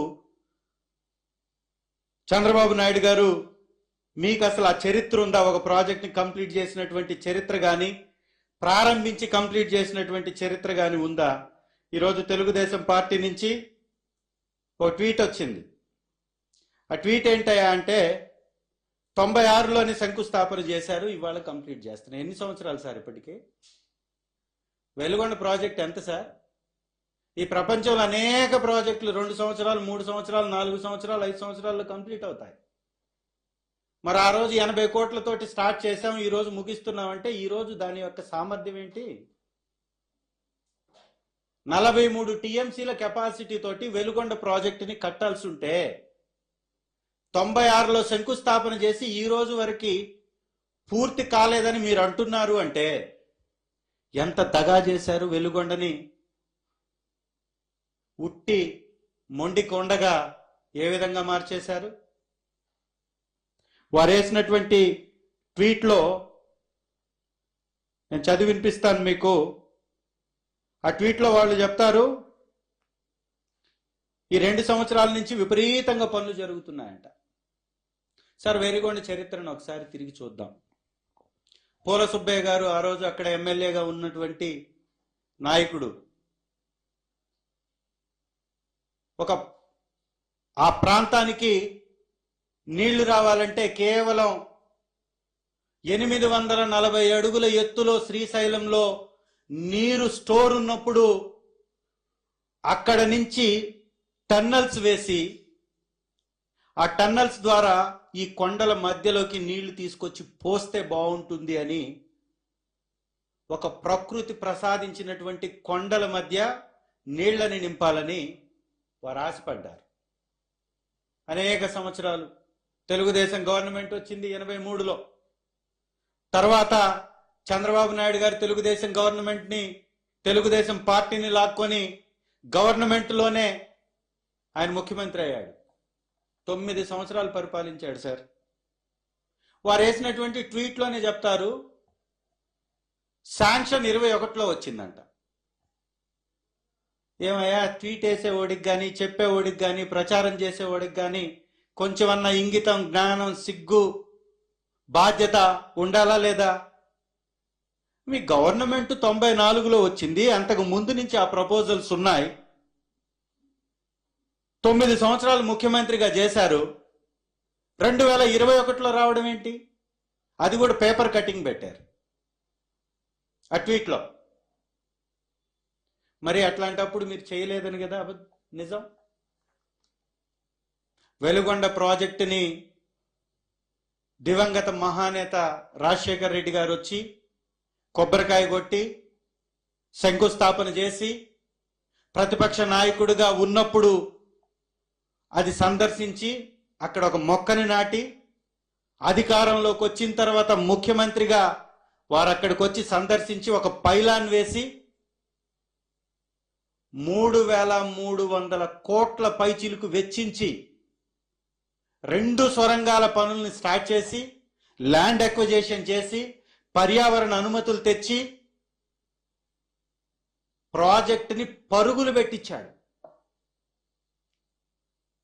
చంద్రబాబు నాయుడు గారు, మీకు అసలు ఆ చరిత్ర ఉందా? ఒక ప్రాజెక్ట్ని కంప్లీట్ చేసినటువంటి చరిత్ర కానీ, ప్రారంభించి కంప్లీట్ చేసినటువంటి చరిత్ర కానీ ఉందా? ఈరోజు తెలుగుదేశం పార్టీ నుంచి ఒక ట్వీట్ వచ్చింది. ఆ ట్వీట్ ఏంటయ్యా అంటే, 96లోని శంకుస్థాపన చేశారు, ఇవాళ కంప్లీట్ చేస్తున్నారు. ఎన్ని సంవత్సరాలు సార్ ఇప్పటికీ? వెలుగొండ ప్రాజెక్ట్ ఎంత సార్? ఈ ప్రపంచంలో అనేక ప్రాజెక్టులు 2 సంవత్సరాలు, 3 సంవత్సరాలు, 4 సంవత్సరాలు, 5 సంవత్సరాల్లో కంప్లీట్ అవుతాయి. మరి ఆ రోజు 80 కోట్లతోటి స్టార్ట్ చేసాం, ఈ రోజు ముగిస్తున్నామంటే ఈ రోజు దాని యొక్క సామర్థ్యం ఏంటి? 43 టీఎంసీల కెపాసిటీ తోటి వెలుగొండ ప్రాజెక్టుని కట్టాల్సి ఉంటే 96లో శంకుస్థాపన చేసి ఈ రోజు వరకు పూర్తి కాలేదని మీరు అంటున్నారు అంటే ఎంత దగా చేశారు వెలుగొండని? ఉట్టి మొండి కొండగా ఏ విధంగా మార్చేశారు? వారు వేసినటువంటి ట్వీట్లో నేను చదివి వినిపిస్తాను మీకు. ఆ ట్వీట్లో వాళ్ళు చెప్తారు, ఈ 2 సంవత్సరాల నుంచి విపరీతంగా పనులు జరుగుతున్నాయంట. సార్ వెలుగొండ చరిత్రను ఒకసారి తిరిగి చూద్దాం. పూల సుబ్బయ్య గారు ఆ రోజు అక్కడ ఎమ్మెల్యేగా ఉన్నటువంటి నాయకుడు. ఆ ప్రాంతానికి నీళ్లు రావాలంటే కేవలం 840 అడుగుల ఎత్తులో శ్రీశైలంలో నీరు స్టోర్ ఉన్నప్పుడు అక్కడ నుంచి టన్నల్స్ వేసి ఆ టన్నల్స్ ద్వారా ఈ కొండల మధ్యలోకి నీళ్లు తీసుకొచ్చి పోస్తే బాగుంటుంది అని ఒక ప్రకృతి ప్రసాదించినటువంటి కొండల మధ్య నీళ్లని నింపాలని వారు ఆశపడ్డారు. అనేక సంవత్సరాలు తెలుగుదేశం గవర్నమెంట్ వచ్చింది 83లో. తర్వాత చంద్రబాబు నాయుడు గారు తెలుగుదేశం గవర్నమెంట్ని, తెలుగుదేశం పార్టీని లాక్కొని గవర్నమెంట్లోనే ఆయన ముఖ్యమంత్రి అయ్యాడు. 9 సంవత్సరాలు పరిపాలించాడు సార్. వారు వేసినటువంటి ట్వీట్లోనే చెప్తారు, శాంక్షన్ 21లో వచ్చిందంట. ఏమయ్యా, ట్వీట్ వేసేవాడికి కానీ, చెప్పేవాడికి కానీ, ప్రచారం చేసేవాడికి కానీ కొంచెమన్నా ఇంగితం, జ్ఞానం, సిగ్గు, బాధ్యత ఉండాలా లేదా? మీ గవర్నమెంట్ 94లో వచ్చింది, అంతకు ముందు నుంచి ఆ ప్రపోజల్స్ ఉన్నాయి. 9 సంవత్సరాలు ముఖ్యమంత్రిగా చేశారు. 2021లో రావడం ఏంటి? అది కూడా పేపర్ కటింగ్ పెట్టారు ఆ ట్వీట్లో. మరి అట్లాంటప్పుడు మీరు చేయలేదని కదా నిజం. వెలుగొండ ప్రాజెక్టుని దివంగత మహానేత రాజశేఖర్ రెడ్డి గారు వచ్చి కొబ్బరికాయ కొట్టి శంకుస్థాపన చేసి ప్రతిపక్ష నాయకుడిగా ఉన్నప్పుడు అది సందర్శించి అక్కడ ఒక మొక్కని నాటి, అధికారంలోకి వచ్చిన తర్వాత ముఖ్యమంత్రిగా వారు అక్కడికి వచ్చి సందర్శించి ఒక పైలాన్ వేసి 3300 కోట్ల పైచిలుకు వెచ్చించి 2 సొరంగాల పనుల్ని స్టార్ట్ చేసి, ల్యాండ్ అక్విజిషన్ చేసి, పర్యావరణ అనుమతులు తెచ్చి ప్రాజెక్టుని పరుగులు పెట్టించాడు.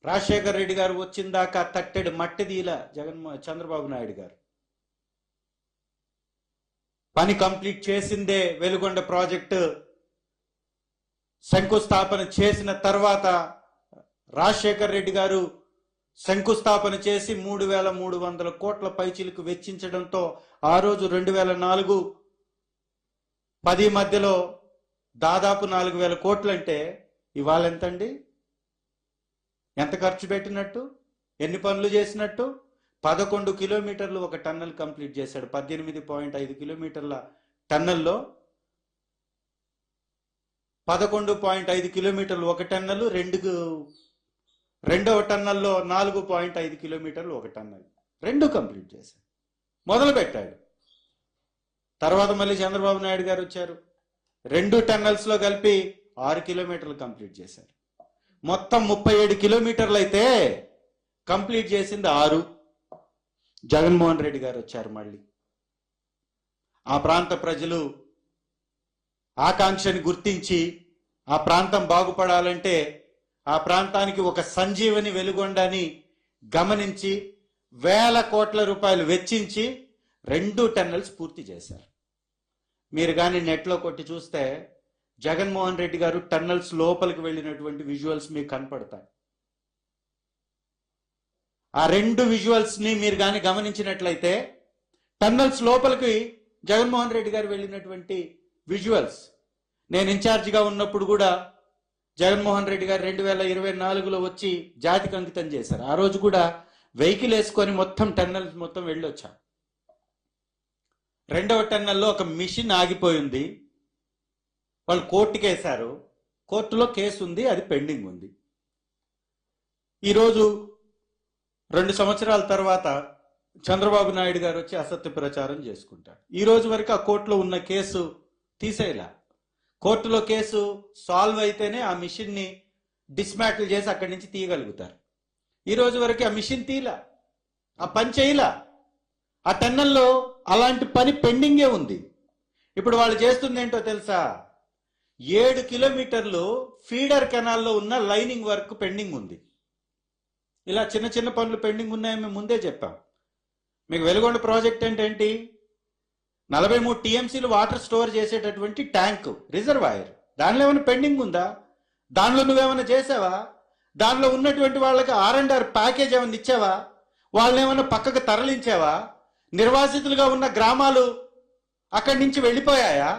రాజశేఖర్ రెడ్డి గారు వచ్చిందాకా తట్టెడు మట్టిదీల చంద్రబాబు నాయుడు గారు. పని కంప్లీట్ చేసిందే వెలుగొండ ప్రాజెక్టు శంకుస్థాపన చేసిన తర్వాత రాజశేఖర్ రెడ్డి గారు శంకుస్థాపన చేసి 3300 కోట్ల పైచిలకు వెచ్చించడంతో ఆ రోజు 2004-10 మధ్యలో దాదాపు 4000 కోట్లు అంటే ఇవాళ ఎంతండి? ఎంత ఖర్చు పెట్టినట్టు, ఎన్ని పనులు చేసినట్టు? 11 కిలోమీటర్లు ఒక టన్నల్ కంప్లీట్ చేశాడు. 18.5 కిలోమీటర్ల టన్నల్లో 11.5 కిలోమీటర్లు ఒక టన్నల్, రెండవ టన్నల్లో 4.5 కిలోమీటర్లు ఒక టన్నల్, 2 కంప్లీట్ చేశాడు. మొదలు పెట్టాడు. తర్వాత మళ్ళీ చంద్రబాబు నాయుడు గారు వచ్చారు, 2 టన్నల్స్ లో కలిపి 6 కిలోమీటర్లు కంప్లీట్ చేశారు. మొత్తం 37 కిలోమీటర్లు అయితే కంప్లీట్ చేసింది 6. జగన్మోహన్ రెడ్డి గారు వచ్చారు. మళ్ళీ ఆ ప్రాంత ప్రజలు ఆకాంక్షని గుర్తించి ఆ ప్రాంతం బాగుపడాలంటే ఆ ప్రాంతానికి ఒక సంజీవని వెలుగొండని గమనించి 1000 కోట్ల రూపాయలు వెచ్చించి 2 టన్నల్స్ పూర్తి చేశారు. మీరు కానీ నెట్లో కొట్టి చూస్తే జగన్మోహన్ రెడ్డి గారు టన్నల్స్ లోపలికి వెళ్ళినటువంటి విజువల్స్ మీకు కనపడతాయి. ఆ 2 విజువల్స్ ని మీరు కానీ గమనించినట్లయితే టన్నల్స్ లోపలికి జగన్మోహన్ రెడ్డి గారు వెళ్ళినటువంటి విజువల్స్. నేను ఇన్ఛార్జిగా ఉన్నప్పుడు కూడా జగన్మోహన్ రెడ్డి గారు 2024లో వచ్చి జాతికి అంకితం చేశారు. ఆ రోజు కూడా వెహికల్ వేసుకొని మొత్తం టన్నల్స్ మొత్తం వెళ్ళొచ్చాం. 2వ టన్నల్లో ఒక మిషన్ ఆగిపోయింది, వాళ్ళు కోర్టుకి వేశారు. కోర్టులో కేసు ఉంది, అది పెండింగ్ ఉంది. ఈరోజు 2 సంవత్సరాల తర్వాత చంద్రబాబు నాయుడు గారు వచ్చి అసత్య ప్రచారం చేసుకుంటారు. ఈ రోజు వరకు ఆ కోర్టులో ఉన్న కేసు తీసేలా, కోర్టులో కేసు సాల్వ్ అయితేనే ఆ మిషన్ని డిస్మాటిల్ చేసి అక్కడి నుంచి తీయగలుగుతారు. ఈ రోజు వరకు ఆ మిషన్ తీలా, ఆ పని చేయలా. ఆ టన్నల్లో అలాంటి పని పెండింగే ఉంది. ఇప్పుడు వాళ్ళు చేస్తుంది ఏంటో తెలుసా? 7 కిలోమీటర్లు ఫీడర్ కెనాల్లో ఉన్న లైనింగ్ వర్క్ పెండింగ్ ఉంది. ఇలా చిన్న చిన్న పనులు పెండింగ్ ఉన్నాయని మేము ముందే చెప్పాం. మీకు వెలుగొండ ప్రాజెక్ట్ అంటే ఏంటి? 43 టీఎంసీలు వాటర్ స్టోర్ చేసేటటువంటి ట్యాంకు, రిజర్వాయర్. దానిలో ఏమైనా పెండింగ్ ఉందా? దానిలో నువ్వేమైనా చేసావా? దానిలో ఉన్నటువంటి వాళ్ళకి R&R ప్యాకేజ్ ఏమైనా ఇచ్చావా? వాళ్ళని ఏమైనా పక్కకు తరలించావా? నిర్వాసితులుగా ఉన్న గ్రామాలు అక్కడి నుంచి వెళ్ళిపోయాయా?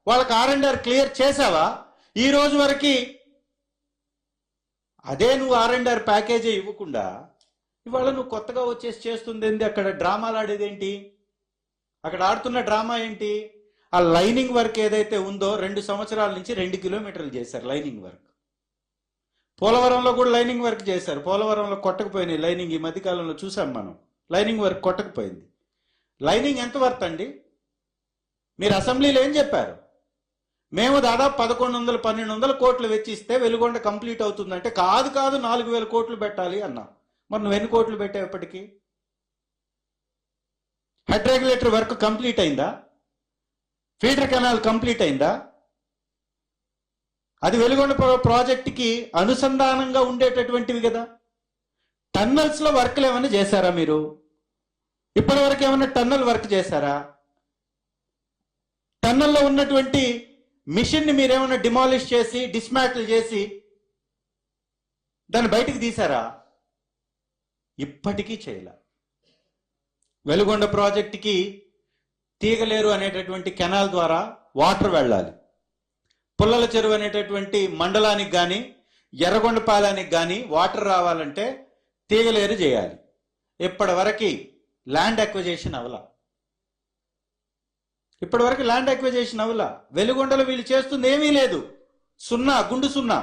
వాళ్ళకి R&R క్లియర్ చేసావా? ఈ రోజు వరకు అదే నువ్వు R&R ప్యాకేజీ ఇవ్వకుండా ఇవాళ నువ్వు కొత్తగా వచ్చేసి చేస్తుంది ఏంటి? అక్కడ డ్రామాలు ఆడేదేంటి? అక్కడ ఆడుతున్న డ్రామా ఏంటి? ఆ లైనింగ్ వర్క్ ఏదైతే ఉందో 2 సంవత్సరాల నుంచి 2 కిలోమీటర్లు చేశారు లైనింగ్ వర్క్. పోలవరంలో కూడా లైనింగ్ వర్క్ చేశారు. పోలవరంలో కొట్టకపోయినాయి లైనింగ్. ఈ మధ్యకాలంలో చూసాం మనం, లైనింగ్ వర్క్ కొట్టకపోయింది. లైనింగ్ ఎంత వర్త్ అండి? మీరు అసెంబ్లీలో ఏం చెప్పారు? మేము దాదాపు 1100-1200 కోట్లు వెచ్చిస్తే వెలుగొండ కంప్లీట్ అవుతుందంటే కాదు 4000 కోట్లు పెట్టాలి అన్నా. మరి నువ్వు ఎన్ని కోట్లు పెట్టావు ఇప్పటికీ? హెడ్ రెగ్యులేటర్ వర్క్ కంప్లీట్ అయిందా? ఫీడర్ కెనాల్ కంప్లీట్ అయిందా? అది వెలుగొండ ప్రాజెక్టుకి అనుసంధానంగా ఉండేటటువంటివి కదా. టన్నల్స్ లో వర్క్లు ఏమైనా చేశారా మీరు? ఇప్పటి వరకు ఏమైనా టన్నల్ వర్క్ చేశారా? టన్నల్లో ఉన్నటువంటి మిషన్ ని మీరేమైనా డిమాలిష్ చేసి డిస్మాంటిల్ చేసి దాన్ని బయటికి తీశారా? ఇప్పటికీ చేయలే. వెలుగొండ ప్రాజెక్టుకి తీగలేరు అనేటటువంటి కెనాల్ ద్వారా వాటర్ వెళ్ళాలి. పుల్లల చెరువు అనేటటువంటి మండలానికి కానీ ఎర్రగొండపాలెనికి కానీ వాటర్ రావాలంటే తీగలేరు చేయాలి. ఇప్పటి వరకు ల్యాండ్ అక్విజిషన్ అవలా. ఇప్పటి వరకు ల్యాండ్ అక్విజిషన్ అవలా. వెలుగొండలో వీళ్ళు చేస్తుంది ఏమీ లేదు. సున్నా, గుండు సున్నా.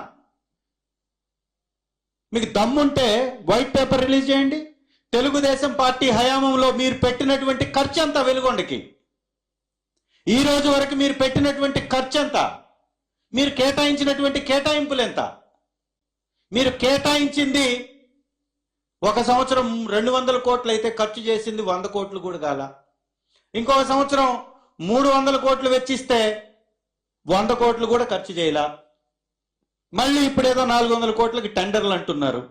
మీకు దమ్ముంటే వైట్ పేపర్ రిలీజ్ చేయండి. తెలుగుదేశం పార్టీ హయాంలో మీరు పెట్టినటువంటి ఖర్చు ఎంత వెలుగొండకి? ఈ రోజు వరకు మీరు పెట్టినటువంటి ఖర్చు ఎంత? మీరు కేటాయించినటువంటి కేటాయింపులు ఎంత? మీరు కేటాయించింది ఒక సంవత్సరం 200 కోట్లు అయితే ఖర్చు చేసింది 100 కోట్లు కూడా కాల. ఇంకొక సంవత్సరం 300 కోట్లు వెచ్చిస్తే 100 కోట్లు కూడా ఖర్చు చేయాల. మళ్ళీ ఇప్పుడేదో 400 కోట్లకి టెండర్లు అంటున్నారు.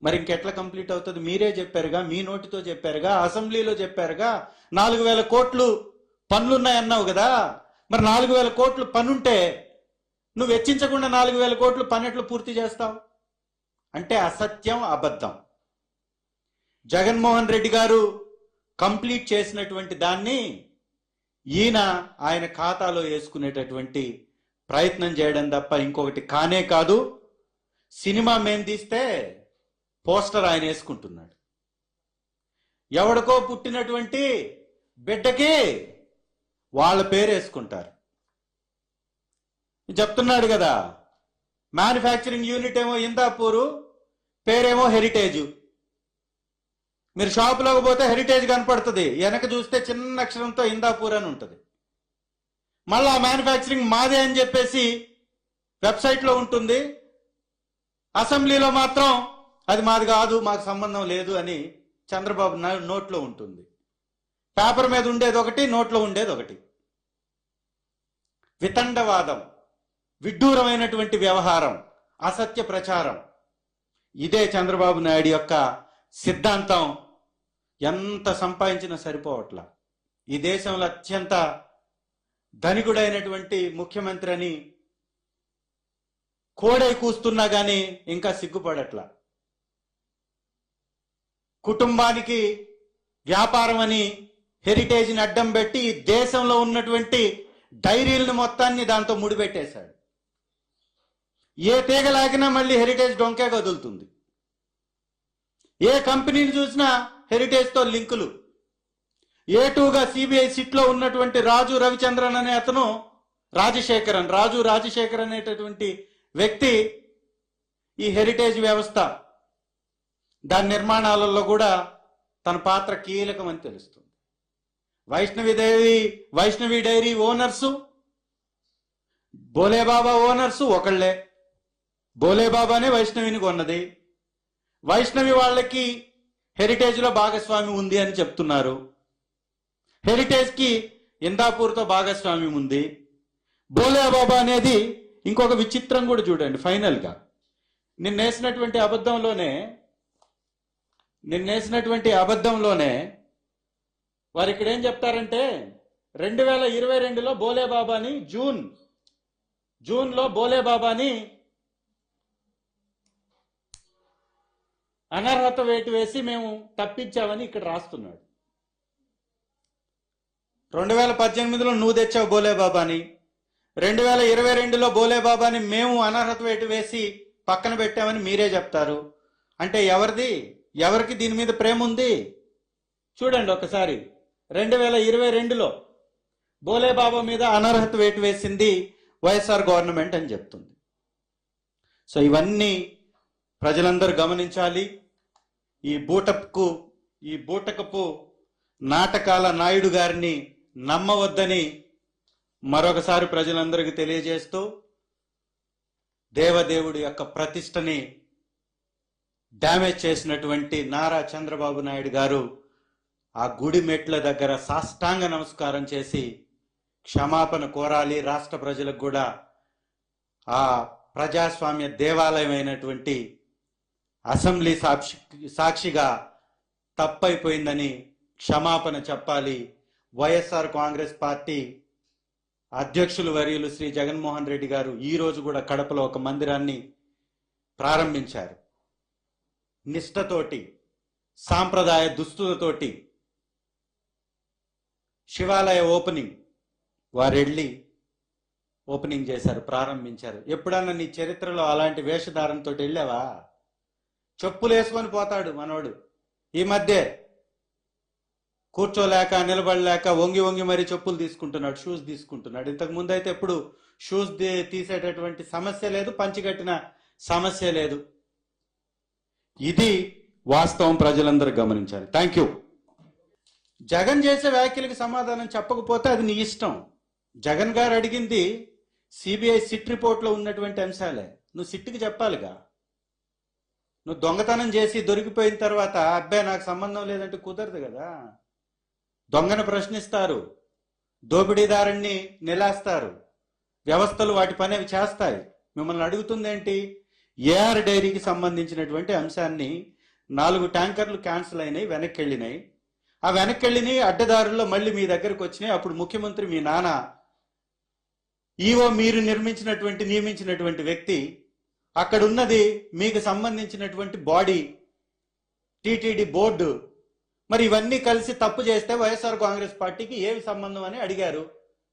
మరి ఇంకెట్లా కంప్లీట్ అవుతుంది? మీరే చెప్పారుగా, మీ నోటితో చెప్పారుగా, అసెంబ్లీలో చెప్పారుగా 4000 కోట్లు పనులున్నాయన్నావు కదా. మరి 4000 కోట్లు పనుంటే నువ్వు వెచ్చించకుండా 4000 కోట్లు పని ఎట్లా పూర్తి చేస్తావు? అంటే అసత్యం, అబద్ధం. జగన్మోహన్ రెడ్డి గారు కంప్లీట్ చేసినటువంటి దాన్ని ఈయన ఆయన ఖాతాలో వేసుకునేటటువంటి ప్రయత్నం చేయడం తప్ప ఇంకొకటి కానే కాదు. సినిమా మేం తీస్తే పోస్టర్ ఆయన వేసుకుంటున్నాడు. ఎవడికో పుట్టినటువంటి బిడ్డకి వాళ్ళ పేరు వేసుకుంటారు. చెప్తున్నాడు కదా, మ్యానుఫ్యాక్చరింగ్ యూనిట్ ఏమో ఇందాపూరు, పేరేమో హెరిటేజ్. మీరు షాపులోకి పోతే హెరిటేజ్ కనపడుతుంది, వెనక చూస్తే చిన్న అక్షరంతో ఇందాపూర్ అని ఉంటుంది. మళ్ళా మ్యానుఫ్యాక్చరింగ్ మాదే అని చెప్పేసి వెబ్సైట్లో ఉంటుంది. అసెంబ్లీలో మాత్రం అది మాది కాదు, మాకు సంబంధం లేదు అని చంద్రబాబు నోట్లో ఉంటుంది. పేపర్ మీద ఉండేది ఒకటి, నోట్లో ఉండేది ఒకటి. వితండవాదం, విడ్డూరమైనటువంటి వ్యవహారం, అసత్య ప్రచారం. ఇదే చంద్రబాబు నాయుడు యొక్క సిద్ధాంతం. ఎంత సంపాదించినా సరిపోవట్లా. ఈ దేశంలో అత్యంత ధనికుడైనటువంటి ముఖ్యమంత్రి అని కోడై కూస్తున్నా గానీ ఇంకా సిగ్గుపడట్లా. కుటుంబానికి వ్యాపారం అని హెరిటేజ్ని అడ్డం పెట్టి దేశంలో ఉన్నటువంటి డైరీలను మొత్తాన్ని దాంతో ముడిపెట్టేశాడు. ఏ తీగ లాగినా మళ్ళీ హెరిటేజ్ డొంకే కదులుతుంది. ఏ కంపెనీని చూసినా హెరిటేజ్తో లింకులు. A2గా సిబిఐ సిట్లో ఉన్నటువంటి రాజు రవిచంద్రన్ అనే అతను రాజు రాజశేఖర్ అనేటటువంటి వ్యక్తి ఈ హెరిటేజ్ వ్యవస్థ దాని నిర్మాణాలలో కూడా తన పాత్ర కీలకమని తెలుస్తుంది. Vaishnavi dairy owners, Bolebaba owners ఒకళ్లే. బోలేబాబానే వైష్ణవిని కొన్నది. వైష్ణవి వాళ్ళకి హెరిటేజ్లో భాగస్వామి ఉంది అని చెప్తున్నారు. హెరిటేజ్కి ఇందాపూర్తో భాగస్వామ్యం ఉంది. బోలేబాబా అనేది ఇంకొక విచిత్రం కూడా చూడండి. ఫైనల్గా నిన్నేసినటువంటి అబద్ధంలోనే వారు ఇక్కడ ఏం చెప్తారంటే 2022లో బోలేబాబాని జూన్లో బోలేబాబాని అనర్హత వేటు వేసి మేము తప్పించామని ఇక్కడ రాస్తున్నాడు. 2018లో నువ్వు తెచ్చావు బోలేబాబాని, 2022లో బోలేబాబాని మేము అనర్హత వేటు వేసి పక్కన పెట్టామని మీరే చెప్తారు. అంటే ఎవరికి దీని మీద ప్రేమ ఉంది? చూడండి ఒకసారి, 2022లో బోలేబాబా మీద అనర్హత వేటు వేసింది వైఎస్ఆర్ గవర్నమెంట్ అని చెప్తుంది. సో ఇవన్నీ ప్రజలందరూ గమనించాలి. ఈ బూటకపు నాటకాల నాయుడు గారిని నమ్మవద్దని మరొకసారి ప్రజలందరికీ తెలియజేస్తూ, దేవదేవుడి యొక్క ప్రతిష్టని డ్యామేజ్ చేసినటువంటి నారా చంద్రబాబు నాయుడు గారు ఆ గుడి మెట్ల దగ్గర సాష్టాంగ నమస్కారం చేసి క్షమాపణ కోరాలి. రాష్ట్ర ప్రజలకు కూడా ఆ ప్రజాస్వామ్య దేవాలయమైనటువంటి అసెంబ్లీ సాక్షిగా తప్పైపోయిందని క్షమాపణ చెప్పాలి. వైఎస్ఆర్ కాంగ్రెస్ పార్టీ అధ్యక్షులు వర్యులు శ్రీ జగన్మోహన్ రెడ్డి గారు ఈ రోజు కూడా కడపలో ఒక మందిరాన్ని ప్రారంభించారు. నిష్ఠతోటి, సాంప్రదాయ దుస్తులతోటి శివాలయ ఓపెనింగ్ వారెళ్ళి ఓపెనింగ్ చేశారు, ప్రారంభించారు. ఎప్పుడన్నా నీ చరిత్రలో అలాంటి వేషధారణతో వెళ్ళావా? చెప్పులు వేసుకొని పోతాడు మనోడు. ఈ మధ్య కూర్చోలేక నిలబడలేక వంగి మరీ చెప్పులు తీసుకుంటున్నాడు, షూస్ తీసుకుంటున్నాడు. ఇంతకు ముందు అయితే ఎప్పుడు షూస్ తీసేటటువంటి సమస్య లేదు, పంచికట్టిన సమస్య లేదు. ఇది వాస్తవం, ప్రజలందరూ గమనించాలి. Thank you. జగన్ చేసే వ్యాఖ్యలకు సమాధానం చెప్పకపోతే అది నీ ఇష్టం. జగన్ గారు అడిగింది సిబిఐ సిట్ రిపోర్ట్లో ఉన్నటువంటి అంశాలే. నువ్వు సిట్కి చెప్పాలిగా. నువ్వు దొంగతనం చేసి దొరికిపోయిన తర్వాత అబ్బాయి నాకు సంబంధం లేదంటే కుదరదు కదా. దొంగను ప్రశ్నిస్తారు, దోపిడీదారుణ్ణి నిలాస్తారు, వ్యవస్థలు వాటి పని అవి చేస్తాయి. మిమ్మల్ని అడుగుతుంది ఏంటి? ఏఆర్ డైరీకి సంబంధించినటువంటి అంశాన్ని 4 ట్యాంకర్లు క్యాన్సిల్ అయినాయి, వెనక్కి వెళ్ళినాయి. ఆ వెనక్కి వెళ్ళినాయి అడ్డదారుల్లో మళ్ళీ మీ దగ్గరకు వచ్చినాయి. అప్పుడు ముఖ్యమంత్రి మీ నాన్న, ఈవో మీరు నియమించినటువంటి వ్యక్తి, అక్కడ ఉన్నది మీకు సంబంధించినటువంటి బాడీ టీటీడీ బోర్డు. మరి ఇవన్నీ కలిసి తప్పు చేస్తే వైఎస్ఆర్ కాంగ్రెస్ పార్టీకి ఏమి సంబంధం అని అడిగారు.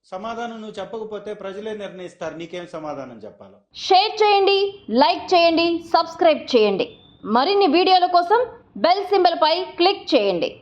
సమాధానం నువ్వు చెప్పకపోతే ప్రజలే నిర్ణయిస్తారు నీకేం సమాధానం చెప్పాలో. షేర్ చేయండి, లైక్ చేయండి, సబ్స్క్రైబ్ చేయండి. మరిన్ని వీడియోల కోసం బెల్ సింబల్ పై క్లిక్ చేయండి.